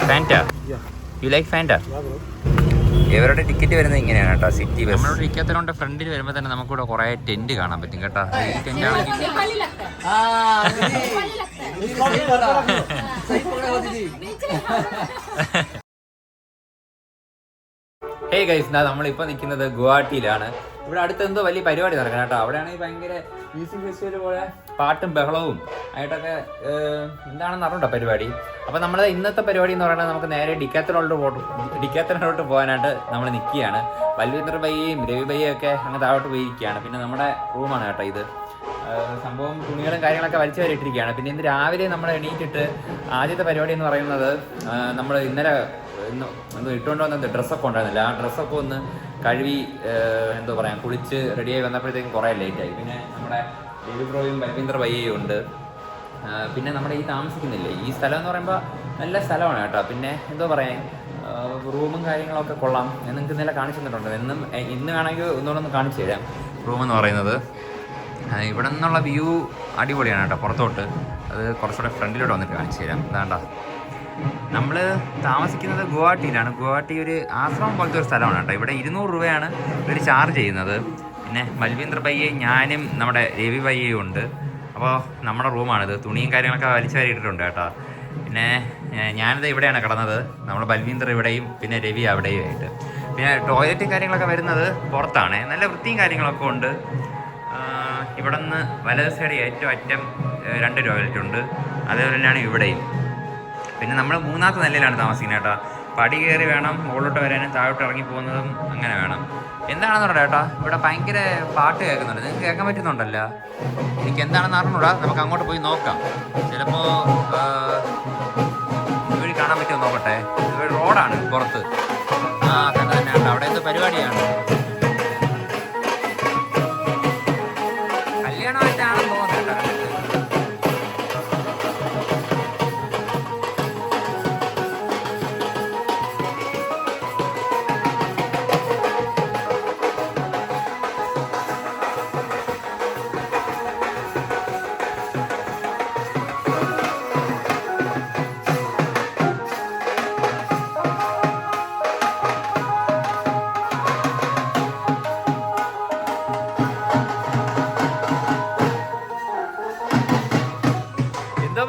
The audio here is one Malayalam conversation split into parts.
Fanta you like Fanta? ഇവരുടെ ടിക്കറ്റ് വരുന്നത് ഇങ്ങനെയാണ് കേട്ടോ, സിറ്റി ബസ്. നമ്മുടെ ടിക്കറ്റിലോണ്ട് ഫ്രണ്ടിൽ വരുമ്പോൾ തന്നെ നമുക്കിവിടെ കുറേ ടെന്റ് കാണാൻ പറ്റും കേട്ടോ. ഈ ടെന്റ് ആണെങ്കിൽ ഹേ ഗൈസ്, നമ്മളിപ്പോൾ നിൽക്കുന്നത് ഗുവാഹട്ടിയിലാണ്. ഇവിടെ അടുത്ത് എന്തോ വലിയ പരിപാടി നടക്കണം കേട്ടോ. അവിടെയാണെങ്കിൽ ഭയങ്കര മ്യൂസിക് ഫെസ്റ്റിവൽ പോലെ പാട്ടും ബഹളവും ആയിട്ടൊക്കെ എന്താണെന്ന് അറിഞ്ഞോ പരിപാടി. അപ്പോൾ നമ്മൾ ഇന്നത്തെ പരിപാടി എന്ന് പറയുന്നത് നമുക്ക് നേരെ ഡിക്കാത്തലോട്ട് പോകാനായിട്ട് നമ്മൾ നിൽക്കുകയാണ്. ബൽവീന്ദർ ഭയ്യയും രവി ഭയ്യയും ഒക്കെ അങ്ങ് താഴോട്ട് പോയിരിക്കുകയാണ്. പിന്നെ നമ്മുടെ റൂമാണ് കേട്ടോ ഇത്. സംഭവം തുണികളും കാര്യങ്ങളൊക്കെ വലിച്ചു വരിട്ടിരിക്കുകയാണ്. പിന്നെ ഇന്ന് രാവിലെ നമ്മൾ എണീറ്റിട്ട് ആദ്യത്തെ പരിപാടി എന്ന് പറയുന്നത് നമ്മൾ ഇന്നലെ ഇട്ടുകൊണ്ട് വന്നത് ഡ്രസ്സൊക്കെ ഉണ്ടായിരുന്നില്ല. ആ ഡ്രസ്സൊക്കെ ഒന്ന് കഴുകി എന്തോ പറയാം കുളിച്ച് റെഡിയായി വന്നപ്പോഴത്തേക്കും കുറേ ലേറ്റായി. പിന്നെ നമ്മുടെ രവി ബ്രോയും ബൽവീന്ദർ ഭയ്യയും ഉണ്ട്. പിന്നെ നമ്മുടെ ഈ താമസിക്കുന്നില്ലേ ഈ സ്ഥലം എന്ന് പറയുമ്പോൾ നല്ല സ്ഥലമാണ് കേട്ടോ. പിന്നെ എന്തോ പറയാം റൂമും കാര്യങ്ങളൊക്കെ കൊള്ളാം. നിങ്ങൾക്ക് ഇന്നലെ കാണിച്ചു തന്നിട്ടുണ്ട്. ഇന്ന് വേണമെങ്കിൽ ഒന്നുകൂടെ കാണിച്ചു തരാം. റൂമെന്ന് പറയുന്നത് ഇവിടെ നിന്നുള്ള വ്യൂ അടിപൊളിയാണ് കേട്ടോ. പുറത്തോട്ട് അത് കുറച്ചുകൂടെ ഫ്രണ്ടിലോട്ട് വന്നിട്ട് കാണിച്ചു തരാം. അതാണ്ട നമ്മൾ താമസിക്കുന്നത് ഗുവാഹട്ടിയിലാണ്. ഗുവാഹട്ടി ഒരു ആശ്രമം പോലത്തെ ഒരു സ്ഥലമാണ് കേട്ടോ. ഇവിടെ 200 രൂപയാണ് ഇവർ ചാർജ് ചെയ്യുന്നത്. പിന്നെ ബൽവീന്ദർ ഭയ്യയും ഞാനും നമ്മുടെ രവി ഭയ്യയും ഉണ്ട്. അപ്പോൾ നമ്മുടെ റൂമാണിത്. തുണിയും കാര്യങ്ങളൊക്കെ വലിച്ചു വാരിയിട്ടിട്ടുണ്ട് കേട്ടോ. പിന്നെ ഞാനിത് ഇവിടെയാണ് കിടന്നത്. നമ്മുടെ ബൽവീന്ദർ ഇവിടെയും പിന്നെ രവി അവിടെയും ആയിട്ട്. പിന്നെ ടോയ്ലറ്റും കാര്യങ്ങളൊക്കെ വരുന്നത് പുറത്താണ്. നല്ല വൃത്തിയും കാര്യങ്ങളൊക്കെ ഉണ്ട്. ഇവിടെ നിന്ന് വലത് സൈഡ് ഏറ്റവും അറ്റം 2 ടോയ്ലറ്റ് ഉണ്ട്. അതേപോലെ തന്നെയാണ് ഇവിടെയും. പിന്നെ നമ്മൾ 3ാമത്തെ നിലയിലാണ് താമസിക്കുന്നത് കേട്ടോ. പടി കയറി വേണം മുകളിലോട്ട് വരാനും താഴോട്ട് ഇറങ്ങി പോകുന്നതും അങ്ങനെ വേണം. എന്താണെന്ന് പറഞ്ഞാൽ കേട്ടോ ഇവിടെ ഭയങ്കര പാട്ട് കേൾക്കുന്നുണ്ട്. നിങ്ങൾക്ക് കേൾക്കാൻ പറ്റുന്നുണ്ടല്ലോ. എനിക്ക് എന്താണെന്ന് അറിഞ്ഞൂടാ. നമുക്ക് അങ്ങോട്ട് പോയി നോക്കാം. ചിലപ്പോൾ ഇവർ കാണാൻ പറ്റുമോ നോക്കട്ടെ. ഇവർ റോഡാണ് പുറത്ത്. തന്നെ കേട്ടോ. അവിടെ എന്തോ പരിപാടിയാണ്. കല്യാണമായിട്ടാണെന്ന് തോന്നുന്നുണ്ട്.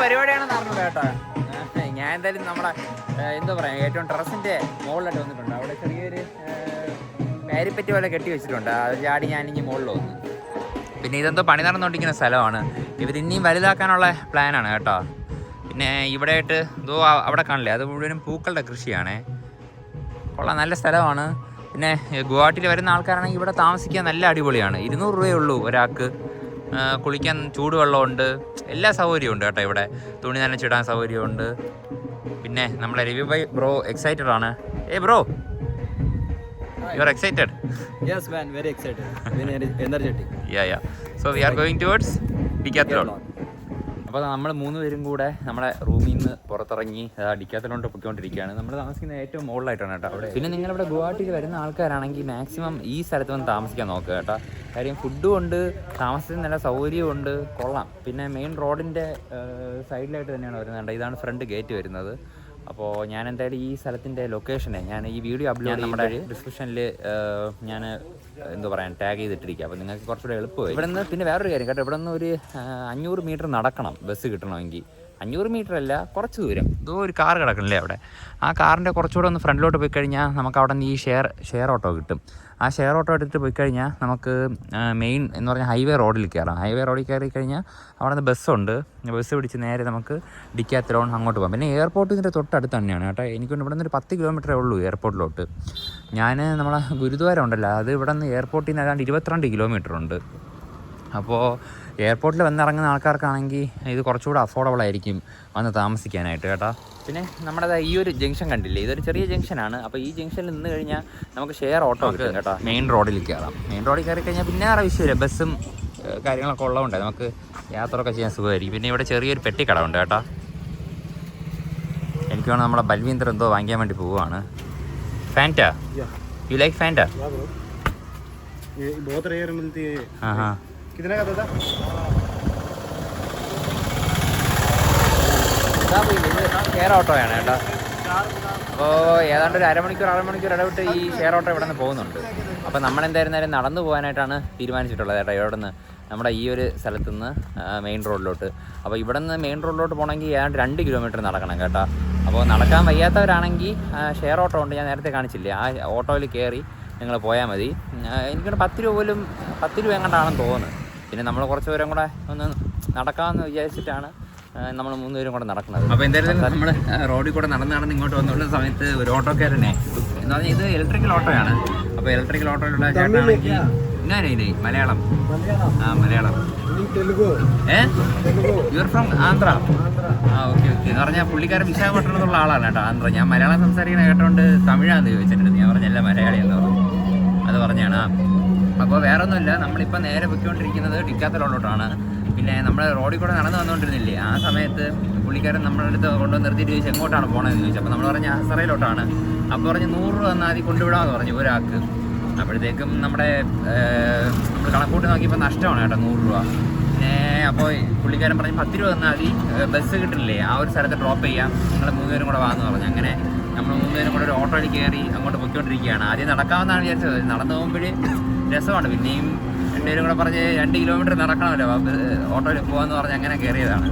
പരിപാടിയാണെന്ന് അറിഞ്ഞു കേട്ടോ. ഞാൻ എന്തായാലും നമ്മുടെ എന്താ പറയുക ഏറ്റവും ടെറസിൻ്റെ മുകളിലായിട്ട് വന്നിട്ടുണ്ട്. അവിടെ ചെറിയൊരു പാരിപ്പറ്റി പോലെ കെട്ടി വെച്ചിട്ടുണ്ട്. അത് ചാടി ഞാനിഞ്ഞ് മുകളിൽ വന്നു. പിന്നെ ഇതെന്തോ പണി നടന്നുകൊണ്ടിരിക്കുന്ന സ്ഥലമാണ്. ഇവരിനിയും വലുതാക്കാനുള്ള പ്ലാനാണ് കേട്ടോ. പിന്നെ ഇവിടെ ആയിട്ട് എന്തോ അവിടെ കാണില്ലേ, അത് മുഴുവനും പൂക്കളുടെ കൃഷിയാണേ. കൊള്ളാം, നല്ല സ്ഥലമാണ്. പിന്നെ ഗുവാഹട്ടിയിൽ വരുന്ന ആൾക്കാരാണെങ്കിൽ ഇവിടെ താമസിക്കാൻ നല്ല അടിപൊളിയാണ്. 200 രൂപയേ ഉള്ളൂ ഒരാൾക്ക്. കുളിക്കാൻ ചൂടുവെള്ളമുണ്ട്, എല്ലാ സൗകര്യവും ഉണ്ട് കേട്ടോ. ഇവിടെ തുണി നനച്ചിടാൻ സൗകര്യമുണ്ട്. പിന്നെ നമ്മളെ രവി ഭായ് ബ്രോ എക്സൈറ്റഡ് ആണ്. Bro you are excited? Yes man, very excited. Very energetic. Yeah. So we are going towards Decathlon. അപ്പോൾ നമ്മൾ 3 പേരും കൂടെ നമ്മുടെ റൂമിൽ നിന്ന് പുറത്തിറങ്ങി ഡിക്കാത്തലോണ്ട് പൊയ്ക്കൊണ്ടിരിക്കുകയാണ്. നമ്മൾ താമസിക്കുന്ന ഏറ്റവും മുകളിലായിട്ടാണ് കേട്ടോ അവിടെ. പിന്നെ നിങ്ങളിവിടെ ഗുവാഹട്ടിയിൽ വരുന്ന ആൾക്കാരാണെങ്കിൽ മാക്സിമം ഈ സ്ഥലത്ത് വന്ന് താമസിക്കാൻ നോക്കുക കേട്ടോ. കാര്യം ഫുഡും ഉണ്ട്, താമസത്തിന് നല്ല സൗകര്യമുണ്ട്, കൊള്ളാം. പിന്നെ മെയിൻ റോഡിൻ്റെ സൈഡിലായിട്ട് തന്നെയാണ് വരുന്നത്. ഇതാണ് ഫ്രണ്ട് ഗേറ്റ് വരുന്നത്. അപ്പോൾ ഞാൻ എന്തായാലും ഈ സ്ഥലത്തിൻ്റെ ലൊക്കേഷനെ ഞാൻ ഈ വീഡിയോ അപ്ലോഡ് നമ്മുടെ ഡിസ്ക്രിപ്ഷനിൽ ഞാൻ എന്താ പറയുക ടാഗ് ചെയ്തിട്ടിരിക്കുക. അപ്പോൾ നിങ്ങൾക്ക് കുറച്ചുകൂടെ എളുപ്പമായി. ഇവിടെ നിന്ന് പിന്നെ വേറൊരു കാര്യം കേട്ടോ, ഇവിടെ നിന്ന് ഒരു 500 മീറ്റർ നടക്കണം ബസ് കിട്ടണമെങ്കിൽ. 500 മീറ്റർ അല്ല, കുറച്ച് ദൂരം. ഇതോ ഒരു കാർ കിടക്കണില്ലേ അവിടെ. ആ കാറിൻ്റെ കുറച്ചുകൂടെ ഒന്ന് ഫ്രണ്ടിലോട്ട് പോയി കഴിഞ്ഞാൽ നമുക്ക് അവിടെ നിന്ന് ഈ ഷെയർ ഓട്ടോ കിട്ടും. ആ ഷെയർ ഓട്ടോ എടുത്തിട്ട് പോയി കഴിഞ്ഞാൽ നമുക്ക് മെയിൻ എന്ന് പറഞ്ഞാൽ ഹൈവേ റോഡിൽ കയറാം. ഹൈവേ റോഡിൽ കയറി കഴിഞ്ഞാൽ അവിടെ നിന്ന് ബസ്സുണ്ട്. ബസ് പിടിച്ച് നേരെ നമുക്ക് ഡിക്കാത്തലോൺ അങ്ങോട്ട് പോകാം. പിന്നെ എയർപോർട്ട് ഇതിൻ്റെ തൊട്ടടുത്ത് തന്നെയാണ് കേട്ടോ. എനിക്കൊണ്ട് ഇവിടെ നിന്ന് ഒരു 10 കിലോമീറ്ററേ ഉള്ളൂ എയർപോർട്ടിലോട്ട്. ഞാൻ നമ്മളെ ഗുരുദ്വാരം ഉണ്ടല്ലോ, അത് ഇവിടെ നിന്ന് എയർപോർട്ടിൽ നിന്ന് ഏതാണ്ട് 22 കിലോമീറ്റർ ഉണ്ട്. അപ്പോൾ എയർപോർട്ടിൽ വന്നിറങ്ങുന്ന ആൾക്കാർക്കാണെങ്കിൽ ഇത് കുറച്ചുകൂടെ അഫോർഡബിൾ ആയിരിക്കും വന്ന് താമസിക്കാനായിട്ട് കേട്ടോ. പിന്നെ നമ്മുടെ ഈ ഒരു ജംഗ്ഷൻ കണ്ടില്ലേ, ഇതൊരു ചെറിയ ജംഗ്ഷനാണ്. അപ്പോൾ ഈ ജംഗ്ഷനിൽ നിന്ന് കഴിഞ്ഞാൽ നമുക്ക് ഷെയർ ഓട്ടോ കിട്ടും കേട്ടോ. മെയിൻ റോഡിൽ കയറാം. മെയിൻ റോഡിൽ കയറി കഴിഞ്ഞാൽ പിന്നെ വേറെ വിഷയമില്ല, ബസ്സും കാര്യങ്ങളൊക്കെ ഉള്ളതുകൊണ്ട് നമുക്ക് യാത്രയൊക്കെ ചെയ്യാൻ സുഖമായിരിക്കും. പിന്നെ ഇവിടെ ചെറിയൊരു പെട്ടിക്കട ഉണ്ട് കേട്ടോ. എനിക്ക് വേണം നമ്മളെ ബൽവീന്ദർ എന്തോ വാങ്ങിക്കാൻ വേണ്ടി പോവുകയാണ്. Fanta you like Fanta? Share ഓട്ടോയാണ് കേട്ടോ. അപ്പോൾ ഏതാണ്ട് ഒരു അരമണിക്കൂർ ഇടവിട്ട് ഈ ഷെയർ ഓട്ടോ ഇവിടെ നിന്ന് പോകുന്നുണ്ട്. അപ്പോൾ നമ്മളെന്തായിരുന്നാലും നടന്നു പോകാനായിട്ടാണ് തീരുമാനിച്ചിട്ടുള്ളത് കേട്ടോ. ഇവിടെ നിന്ന് നമ്മുടെ ഈ ഒരു സ്ഥലത്തു നിന്ന് മെയിൻ റോഡിലോട്ട്. അപ്പോൾ ഇവിടെ നിന്ന് മെയിൻ റോഡിലോട്ട് പോകണമെങ്കിൽ ഏതാണ്ട് 2 കിലോമീറ്റർ നടക്കണം കേട്ടോ. അപ്പോൾ നടക്കാൻ വയ്യാത്തവരാണെങ്കിൽ ഷെയർ ഓട്ടോ ഉണ്ട്, ഞാൻ നേരത്തെ കാണിച്ചില്ലേ, ആ ഓട്ടോയിൽ കയറി നിങ്ങൾ പോയാൽ മതി. എനിക്കൊരു 10 രൂപ എങ്ങോട്ടാണെന്ന് തോന്നുന്നു. പിന്നെ നമ്മൾ കുറച്ച് ദൂരം കൂടെ ഒന്ന് നടക്കാമെന്ന് വിചാരിച്ചിട്ടാണ് നമ്മൾ 3 പേരും കൂടെ നടക്കുന്നത്. അപ്പോൾ എന്തായാലും നമ്മൾ റോഡിൽ കൂടെ നടന്ന് ഇങ്ങോട്ട് വന്നുള്ള സമയത്ത് ഒരു ഓട്ടോക്കാരനെ എന്ന് പറഞ്ഞാൽ ഇത് ഇലക്ട്രിക്കൽ ഓട്ടോയാണ്. അപ്പോൾ ഇലക്ട്രിക്കൽ ഓട്ടോയിലുള്ള ചേട്ടനാണെങ്കിൽ ഞാനേ Malayalam Malayalam your from Andhra. Okay എന്ന് പറഞ്ഞാൽ പുള്ളിക്കാരൻ വിശാഖപട്ടണത്തുള്ള ആളാണ് കേട്ടോ, ആന്ധ്ര. ഞാൻ മലയാളം സംസാരിക്കുന്ന കേട്ടോണ്ട് തമിഴാന്ന് ചോദിച്ചിട്ടുണ്ട്. ഞാൻ പറഞ്ഞല്ല മലയാളി എന്ന് പറഞ്ഞു, അത് പറഞ്ഞാണ്. അപ്പോൾ വേറെ ഒന്നുമില്ല, നമ്മളിപ്പോൾ നേരെ പൊയ്ക്കൊണ്ടിരിക്കുന്നത് ഡിക്കാത്തലോട്ടാണ്. പിന്നെ നമ്മൾ റോഡിൽ കൂടെ നടന്നു വന്നുകൊണ്ടിരുന്നില്ലേ, ആ സമയത്ത് പുള്ളിക്കാരൻ നമ്മുടെ അടുത്ത് കൊണ്ടുവന്ന് നിർത്തിയിട്ട് ചോദിച്ചു എങ്ങോട്ടാണ് പോകണമെന്ന് ചോദിച്ചു. അപ്പോൾ നമ്മൾ പറഞ്ഞ ഹസറയിലോട്ടാണ്. അപ്പോൾ പറഞ്ഞ് 100 രൂപ തന്നാൽ മതി കൊണ്ടുവിടാമെന്ന് പറഞ്ഞു ഒരാൾക്ക്. അപ്പോഴത്തേക്കും നമ്മൾ കണക്കൂട്ടി നോക്കിയപ്പോൾ നഷ്ടമാണ് കേട്ടോ 100 രൂപ. പിന്നെ അപ്പോൾ പുള്ളിക്കാരൻ പറഞ്ഞ് 10 രൂപ തന്നാൽ മതി, ബസ് കിട്ടില്ലേ ആ ഒരു സ്ഥലത്ത് ഡ്രോപ്പ് ചെയ്യാം, നിങ്ങൾ 3 പേരും കൂടെ വാന്ന് പറഞ്ഞു. അങ്ങനെ നമ്മൾ 3 പേരും കൂടെ ഒരു ഓട്ടോയിൽ കയറി അങ്ങോട്ട് പൊയ്ക്കൊണ്ടിരിക്കുകയാണ്. ആദ്യം നടക്കാമെന്നാണ് വിചാരിച്ചത്, നടന്നു പോകുമ്പോൾ രസമാണ്. പിന്നെയും 2 പേരും കൂടെ പറഞ്ഞ് 2 കിലോമീറ്റർ നടക്കണമല്ലോ ഓട്ടോയിൽ പോകാമെന്ന് പറഞ്ഞ് അങ്ങനെ കയറിയതാണ്.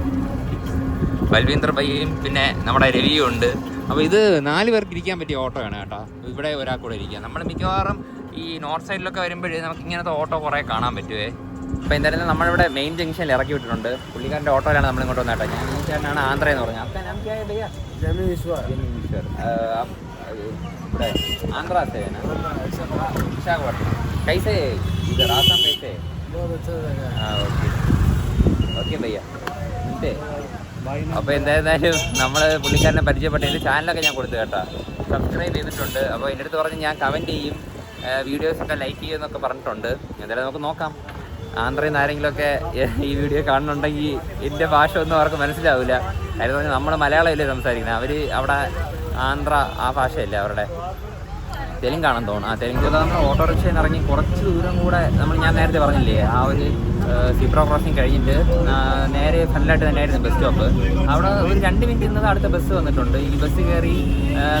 ബൽവീന്ദർ ഭയ്യയും പിന്നെ നമ്മുടെ രവിയും ഉണ്ട്. അപ്പോൾ ഇത് 4 പേർക്ക് ഇരിക്കാൻ പറ്റിയ ഓട്ടോയാണ് കേട്ടോ. ഇവിടെ ഒരാൾക്കൂടെ ഇരിക്കുക. നമ്മൾ മിക്കവാറും ഈ നോർത്ത് സൈഡിലൊക്കെ വരുമ്പോഴേ നമുക്ക് ഇങ്ങനത്തെ ഓട്ടോ കുറേ കാണാൻ പറ്റുമേ. അപ്പോൾ എന്തായാലും നമ്മളിവിടെ മെയിൻ ജംഗ്ഷനിൽ ഇറക്കി വിട്ടിട്ടുണ്ട്. പുള്ളിക്കാരൻ്റെ ഓട്ടോയിലാണ് നമ്മളിങ്ങോട്ട് വന്നേട്ടോ. ഞാൻ ഈ ചേട്ടനാണ് ആന്ധ്ര എന്ന് പറഞ്ഞത്. आपका नाम क्या है भैया? जमीश्वर. आप ഇവിടെ ആന്ധ്ര से है ना? विशाखापट्टनम. कैसे इधर आसाम कैसे? बहुत अच्छा जगह है. ओके भैया. അപ്പോൾ എന്തായിരുന്നാലും നമ്മൾ പുള്ളിക്കാരനെ പരിചയപ്പെട്ടതിൻ്റെ ചാനലൊക്കെ ഞാൻ കൊടുത്തു കേട്ടോ, സബ്സ്ക്രൈബ് ചെയ്തിട്ടുണ്ട്. അപ്പോൾ എൻ്റെ അടുത്ത് പറഞ്ഞ് ഞാൻ കമൻറ്റ് ചെയ്യും, വീഡിയോസൊക്കെ ലൈക്ക് ചെയ്യുമെന്നൊക്കെ പറഞ്ഞിട്ടുണ്ട്. എന്തായാലും നമുക്ക് നോക്കാം. ആന്ധ്രയിൽ നിന്ന് ആരെങ്കിലുമൊക്കെ ഈ വീഡിയോ കാണുന്നുണ്ടെങ്കിൽ എൻ്റെ ഭാഷ ഒന്നും അവർക്ക് മനസ്സിലാവില്ല. കാര്യം പറഞ്ഞാൽ നമ്മൾ മലയാളമല്ലേ സംസാരിക്കുന്നത്, അവർ അവിടെ ആന്ധ്ര ആ ഭാഷയല്ലേ അവരുടെ, തെലുങ്കാണെന്ന് തോന്നുന്നു. ആ തെലുങ്ക് നമ്മൾ ഓട്ടോറിക്ഷയിൽ നിന്ന് ഇറങ്ങി കുറച്ച് ദൂരം കൂടെ ഞാൻ നേരത്തെ പറഞ്ഞില്ലേ, ആ ഒരു സിബ്ര ക്രോസിങ് കഴിഞ്ഞിട്ട് നേരെ ഫ്രണ്ടിലായിട്ട് തന്നെയായിരുന്നു ബസ് സ്റ്റോപ്പ്. അവിടെ ഒരു 2 മിനിറ്റ് നിന്നത് അടുത്ത ബസ് വന്നിട്ടുണ്ട്. ഈ ബസ് കയറി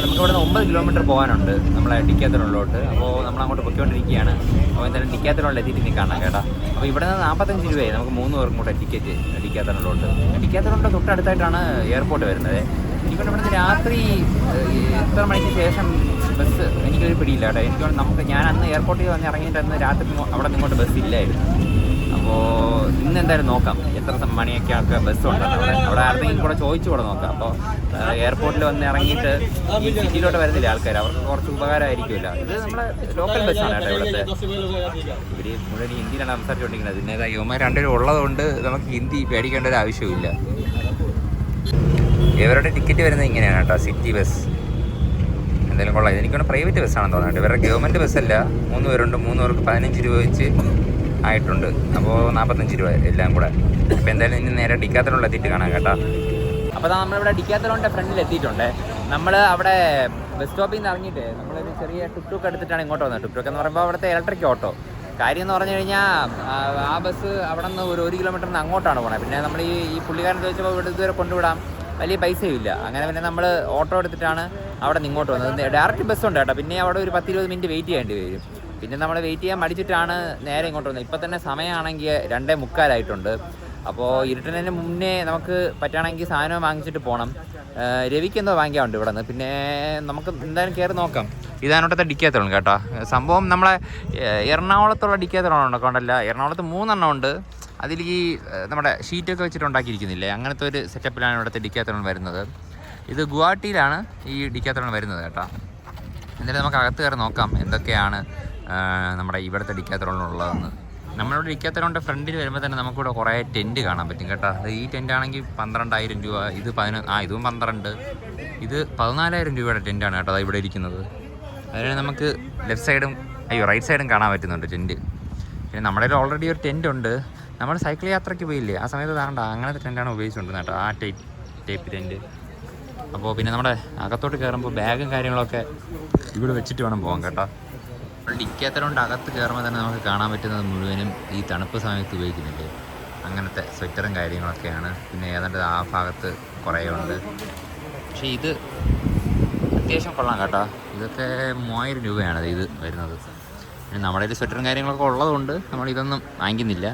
നമുക്കിവിടെ നിന്ന് 9 കിലോമീറ്റർ പോകാനുണ്ട് നമ്മളെ ഡിക്കാത്തലോട്ട്. അപ്പോൾ നമ്മളങ്ങോട്ട് പൊയ്ക്കൊണ്ടിരിക്കുകയാണ്. അപ്പോൾ എന്തായാലും ഡിക്കാത്തലോട്ട് എത്തിയിട്ട് ഇനി കാണാം കേട്ടോ. അപ്പോൾ ഇവിടെ നിന്ന് 45 രൂപയായി നമുക്ക് 3 പേർക്കും കൂടെ ടിക്കറ്റ് ഡിക്കാത്തലോട്ട്. ഡിക്കാത്തലോട്ട് തൊട്ടടുത്തായിട്ടാണ് എയർപോർട്ട് വരുന്നത്. എനിക്കൊണ്ട് ഇവിടുന്ന് രാത്രി എത്ര മണിക്ക് ശേഷം ബസ് എനിക്കൊരു പിടിയില്ല കേട്ടോ. എനിക്ക് ഞാൻ അന്ന് എയർപോർട്ടിൽ വന്ന് ഇറങ്ങിയിട്ട് അന്ന് രാത്രി അവിടെ നിങ്ങോട്ട് ബസ് ഇല്ലായിരുന്നു. അപ്പോൾ ഇന്ന് എന്തായാലും നോക്കാം എത്ര മണിയൊക്കെ ആൾക്ക് ബസ് ഉണ്ടെന്ന്. അവിടെ ആരുടെയും കൂടെ ചോദിച്ചു കൂടെ നോക്കാം. അപ്പോൾ എയർപോർട്ടിൽ വന്ന് ഇറങ്ങിയിട്ട് ഈ സിറ്റിയിലോട്ട് വരുന്നില്ല ആൾക്കാർ, അവർക്ക് കുറച്ച് ഉപകാരമായിരിക്കുമല്ലോ. ഇത് നമ്മുടെ ലോക്കൽ ബസ്സാണ് കേട്ടോ ഇവിടുത്തെ. ഇവർ മുഴുവൻ ഹിന്ദിയിലാണ് സംസാരിച്ചുകൊണ്ടിരിക്കുന്നത്. പിന്നെ യുവമാർ 2 പേരും ഉള്ളതുകൊണ്ട് നമുക്ക് ഹിന്ദി പേടിക്കേണ്ട ഒരു ആവശ്യമില്ല. ഇവരുടെ ടിക്കറ്റ് വരുന്നത് ഇങ്ങനെയാണ് കേട്ടോ, സിറ്റി ബസ്. എന്തായാലും കൊള്ളാം. എനിക്കൊന്ന് പ്രൈവറ്റ് ബസ്സാണെന്ന് തോന്നുന്നുണ്ട്. ഇവരുടെ ഗവൺമെൻറ് ബസ്സല്ല. 3 പേരുണ്ട്. 3 പേർക്ക് 15 രൂപ വെച്ച് ആയിട്ടുണ്ട്. അപ്പോൾ 45 രൂപ എല്ലാം കൂടെ. അപ്പോൾ എന്തായാലും ഇനി നേരെ ഡിക്കാത്തലോട്ട് എത്തിയിട്ട് കാണാം കേട്ടോ. അപ്പോൾ നമ്മളിവിടെ ഡിക്കാത്തലോണിൻ്റെ ഫ്രണ്ടിൽ എത്തിയിട്ടുണ്ട്. നമ്മൾ അവിടെ ബസ് സ്റ്റോപ്പിൽ നിന്ന് ഇറങ്ങിയിട്ട് നമ്മളൊരു ചെറിയ ടുക്ക് എടുത്തിട്ടാണ് ഇങ്ങോട്ട് വന്നത്. ടുക്ക് എന്ന് പറയുമ്പോൾ അവിടുത്തെ ഇലക്ട്രിക് ഓട്ടോ. കാര്യം എന്ന് പറഞ്ഞു കഴിഞ്ഞാൽ ആ ബസ് അവിടെ നിന്ന് ഒരു 1 കിലോമീറ്ററിന് അങ്ങോട്ടാണ് പോകണത്. പിന്നെ നമ്മൾ ഈ പുള്ളിക്കാരൻ ചോദിച്ചപ്പോൾ ഇവിടെ ഇതുവരെ കൊണ്ടുവിടാം, വലിയ പൈസയും ഇല്ല. അങ്ങനെ പിന്നെ നമ്മൾ ഓട്ടോ എടുത്തിട്ടാണ് അവിടെ നിന്ന് ഇങ്ങോട്ട് വന്നത്. ഡയറക്റ്റ് ബസ്സുണ്ട് കേട്ടോ. പിന്നെ അവിടെ ഒരു 10-20 മിനിറ്റ് വെയിറ്റ് ചെയ്യേണ്ടി വരും. പിന്നെ നമ്മൾ വെയിറ്റ് ചെയ്യാൻ മടിച്ചിട്ടാണ് നേരെ ഇങ്ങോട്ട് വന്നത്. ഇപ്പം തന്നെ സമയമാണെങ്കിൽ 2:45 അപ്പോൾ ഇരുട്ടുന്നതിന് മുന്നേ നമുക്ക് പറ്റുകയാണെങ്കിൽ സാധനം വാങ്ങിച്ചിട്ട് പോകണം. രവിക്ക് എന്തോ വാങ്ങിക്കാറുണ്ട് ഇവിടെ നിന്ന്. പിന്നെ നമുക്ക് എന്തായാലും കയറി നോക്കാം. ഇതാണോട്ടത്തെ ഡിക്കാത്തലോൺ കേട്ടോ. സംഭവം നമ്മളെ എറണാകുളത്തുള്ള ഡിക്കാത്തലോൺ ഉണ്ടല്ല, എറണാകുളത്ത് 3 എണ്ണം ഉണ്ട്. അതിൽ ഈ നമ്മുടെ ഷീറ്റൊക്കെ വെച്ചിട്ട് ഉണ്ടാക്കിയിരിക്കുന്നില്ലേ, അങ്ങനത്തെ ഒരു സെറ്റപ്പിലാണ് ഇവിടുത്തെ ഡിക്കാത്തലോൺ വരുന്നത്. ഇത് ഗുവാഹട്ടിയിലാണ് ഈ ഡിക്കാത്തലോൺ വരുന്നത് കേട്ടോ. എന്തായാലും നമുക്ക് അകത്ത് കയറി നോക്കാം എന്തൊക്കെയാണ് നമ്മുടെ ഇവിടുത്തെ ഡിക്കാത്തലോണിലുള്ളതെന്ന്. നമ്മളിവിടെ ഡിക്കാത്തലോണിൻ്റെ ഫ്രണ്ടിൽ വരുമ്പോൾ തന്നെ നമുക്കിവിടെ കുറേ ടെൻറ്റ് കാണാൻ പറ്റും കേട്ടോ. ഈ ടെൻ്റ് ആണെങ്കിൽ 12,000 രൂപ, ഇത് 11, ഇതും 12, ഇത് 14,000 രൂപയുടെ ടെൻറ്റാണ് കേട്ടോ ഇവിടെ ഇരിക്കുന്നത്. അതിന് നമുക്ക് ലെഫ്റ്റ് സൈഡും റൈറ്റ് സൈഡും കാണാൻ പറ്റുന്നുണ്ട് ടെൻറ്റ്. പിന്നെ നമ്മുടെ കയ്യിൽ ഓൾറെഡി ഒരു ടെൻറ്റ് ഉണ്ട്. നമ്മൾ സൈക്കിൾ യാത്രയ്ക്ക് പോയില്ലേ, ആ സമയത്ത് താണ്ട അങ്ങനത്തെ ടെൻറ്റാണ് ഉപയോഗിച്ചുകൊണ്ടിരുന്നത് കേട്ടോ, ആ ടൈപ്പ് ടെൻറ്റ്. അപ്പോൾ പിന്നെ നമ്മുടെ അകത്തോട്ട് കയറുമ്പോൾ ബാഗും കാര്യങ്ങളൊക്കെ ഇവിടെ വെച്ചിട്ട് വേണം പോകാൻ കേട്ടോ. ഡിക്കാത്തലോണ്ട് അകത്ത് കയറുമ്പോൾ തന്നെ നമുക്ക് കാണാൻ പറ്റുന്നത് മുഴുവനും ഈ തണുപ്പ് സമയത്ത് ഉപയോഗിക്കുന്നില്ലേ അങ്ങനത്തെ സ്വെറ്ററും കാര്യങ്ങളൊക്കെയാണ്. പിന്നെ ഏതാണ്ട് ആ ഭാഗത്ത് കുറേ ഉണ്ട്. പക്ഷേ ഇത് അത്യാവശ്യം കൊള്ളാം കേട്ടോ. ഇതൊക്കെ 3000 രൂപയാണ് ഇത് വരുന്നത്. പിന്നെ നമ്മുടെ കയ്യിൽ സ്വെറ്ററും കാര്യങ്ങളൊക്കെ ഉള്ളതുകൊണ്ട് നമ്മളിതൊന്നും വാങ്ങിക്കുന്നില്ല.